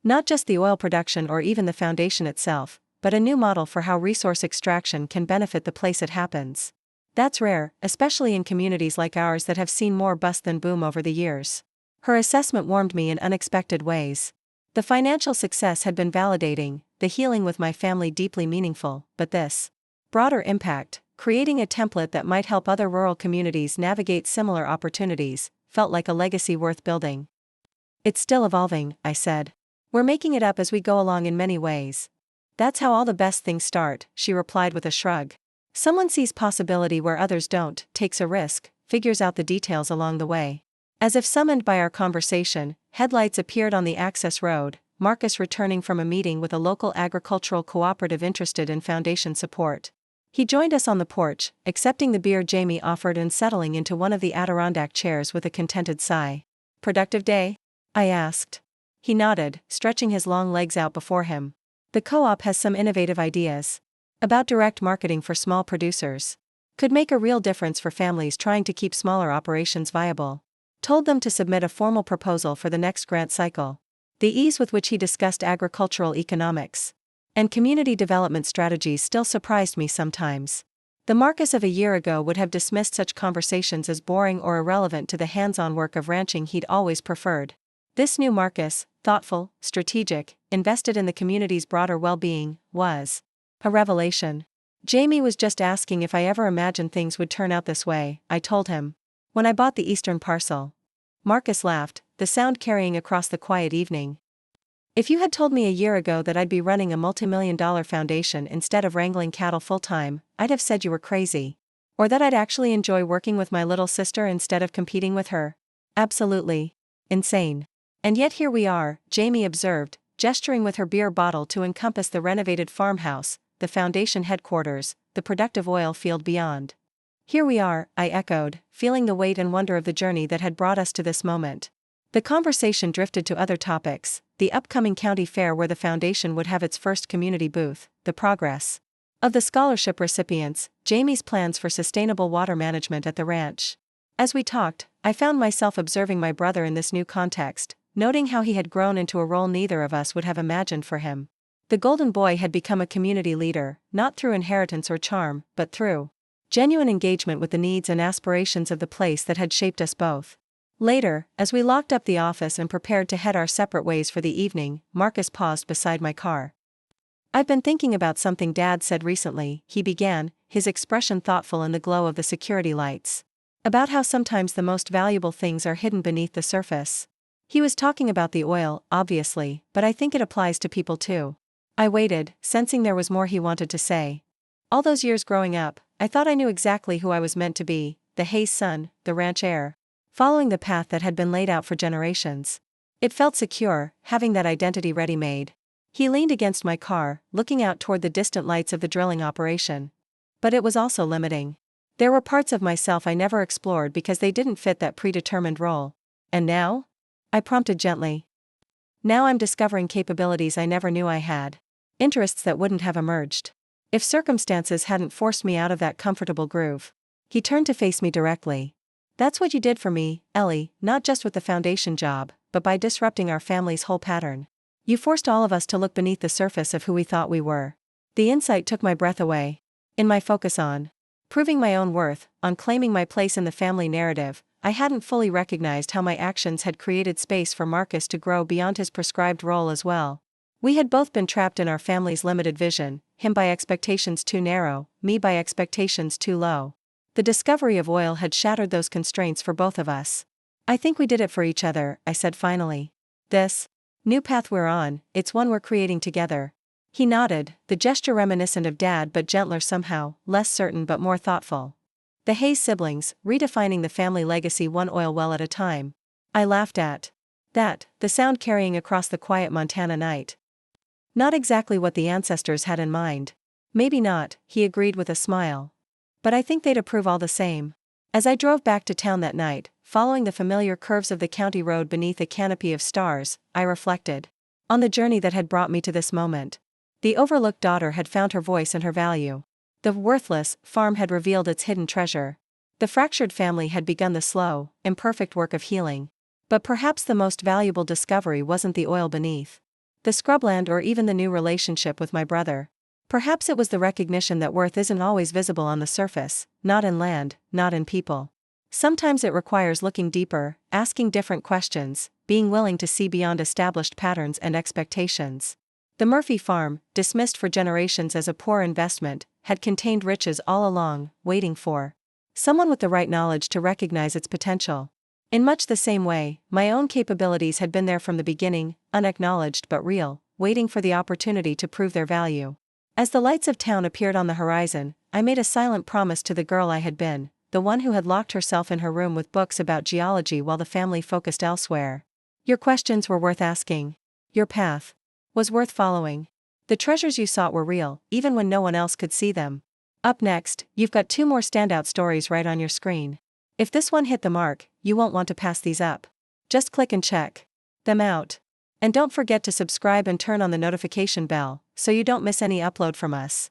"Not just the oil production or even the foundation itself, but a new model for how resource extraction can benefit the place it happens. That's rare, especially in communities like ours that have seen more bust than boom over the years." Her assessment warmed me in unexpected ways. The financial success had been validating, the healing with my family deeply meaningful, but this broader impact, creating a template that might help other rural communities navigate similar opportunities, felt like a legacy worth building. "It's still evolving," I said. "We're making it up as we go along in many ways." "That's how all the best things start," she replied with a shrug. "Someone sees possibility where others don't, takes a risk, figures out the details along the way." As if summoned by our conversation, headlights appeared on the access road, Marcus returning from a meeting with a local agricultural cooperative interested in foundation support. He joined us on the porch, accepting the beer Jamie offered and settling into one of the Adirondack chairs with a contented sigh. "Productive day?" I asked. He nodded, stretching his long legs out before him. "The co-op has some innovative ideas about direct marketing for small producers. Could make a real difference for families trying to keep smaller operations viable. Told them to submit a formal proposal for the next grant cycle." The ease with which he discussed agricultural economics and community development strategies still surprised me sometimes. The Marcus of a year ago would have dismissed such conversations as boring or irrelevant to the hands-on work of ranching he'd always preferred. This new Marcus, thoughtful, strategic, invested in the community's broader well-being, was a revelation. "Jamie was just asking if I ever imagined things would turn out this way," I told him. "When I bought the eastern parcel." Marcus laughed, the sound carrying across the quiet evening. "If you had told me a year ago that I'd be running a multi-million-dollar foundation instead of wrangling cattle full-time, I'd have said you were crazy. Or that I'd actually enjoy working with my little sister instead of competing with her. Absolutely insane. And yet here we are," Jamie observed, gesturing with her beer bottle to encompass the renovated farmhouse, the foundation headquarters, the productive oil field beyond. "Here we are," I echoed, feeling the weight and wonder of the journey that had brought us to this moment. The conversation drifted to other topics: the upcoming county fair where the foundation would have its first community booth, the progress of the scholarship recipients, Jamie's plans for sustainable water management at the ranch. As we talked, I found myself observing my brother in this new context, noting how he had grown into a role neither of us would have imagined for him. The golden boy had become a community leader, not through inheritance or charm, but through genuine engagement with the needs and aspirations of the place that had shaped us both. Later, as we locked up the office and prepared to head our separate ways for the evening, Marcus paused beside my car. "I've been thinking about something Dad said recently," he began, his expression thoughtful in the glow of the security lights. "About how sometimes the most valuable things are hidden beneath the surface." He was talking about the oil, obviously, but I think it applies to people too. I waited, sensing there was more he wanted to say. "All those years growing up, I thought I knew exactly who I was meant to be, the Hayes son, the ranch heir. Following the path that had been laid out for generations. It felt secure, having that identity ready-made." He leaned against my car, looking out toward the distant lights of the drilling operation. "But it was also limiting. There were parts of myself I never explored because they didn't fit that predetermined role. And now? I prompted gently. Now I'm discovering capabilities I never knew I had. Interests that wouldn't have emerged if circumstances hadn't forced me out of that comfortable groove. He turned to face me directly. That's what you did for me, Ellie, not just with the foundation job, but by disrupting our family's whole pattern. You forced all of us to look beneath the surface of who we thought we were. The insight took my breath away. In my focus on proving my own worth, on claiming my place in the family narrative, I hadn't fully recognized how my actions had created space for Marcus to grow beyond his prescribed role as well. We had both been trapped in our family's limited vision, him by expectations too narrow, me by expectations too low. The discovery of oil had shattered those constraints for both of us. I think we did it for each other, I said finally. This new path we're on, it's one we're creating together. He nodded, the gesture reminiscent of Dad but gentler somehow, less certain but more thoughtful. The Hayes siblings, redefining the family legacy one oil well at a time. I laughed at that, the sound carrying across the quiet Montana night. Not exactly what the ancestors had in mind. Maybe not, he agreed with a smile. But I think they'd approve all the same. As I drove back to town that night, following the familiar curves of the county road beneath a canopy of stars, I reflected on the journey that had brought me to this moment. The overlooked daughter had found her voice and her value. The worthless farm had revealed its hidden treasure. The fractured family had begun the slow, imperfect work of healing. But perhaps the most valuable discovery wasn't the oil beneath the scrubland or even the new relationship with my brother. Perhaps it was the recognition that worth isn't always visible on the surface, not in land, not in people. Sometimes it requires looking deeper, asking different questions, being willing to see beyond established patterns and expectations. The Murphy farm, dismissed for generations as a poor investment, had contained riches all along, waiting for someone with the right knowledge to recognize its potential. In much the same way, my own capabilities had been there from the beginning, unacknowledged but real, waiting for the opportunity to prove their value. As the lights of town appeared on the horizon, I made a silent promise to the girl I had been, the one who had locked herself in her room with books about geology while the family focused elsewhere. Your questions were worth asking. Your path was worth following. The treasures you sought were real, even when no one else could see them. Up next, you've got 2 more standout stories right on your screen. If this one hit the mark, you won't want to pass these up. Just click and check them out. And don't forget to subscribe and turn on the notification bell, so you don't miss any upload from us.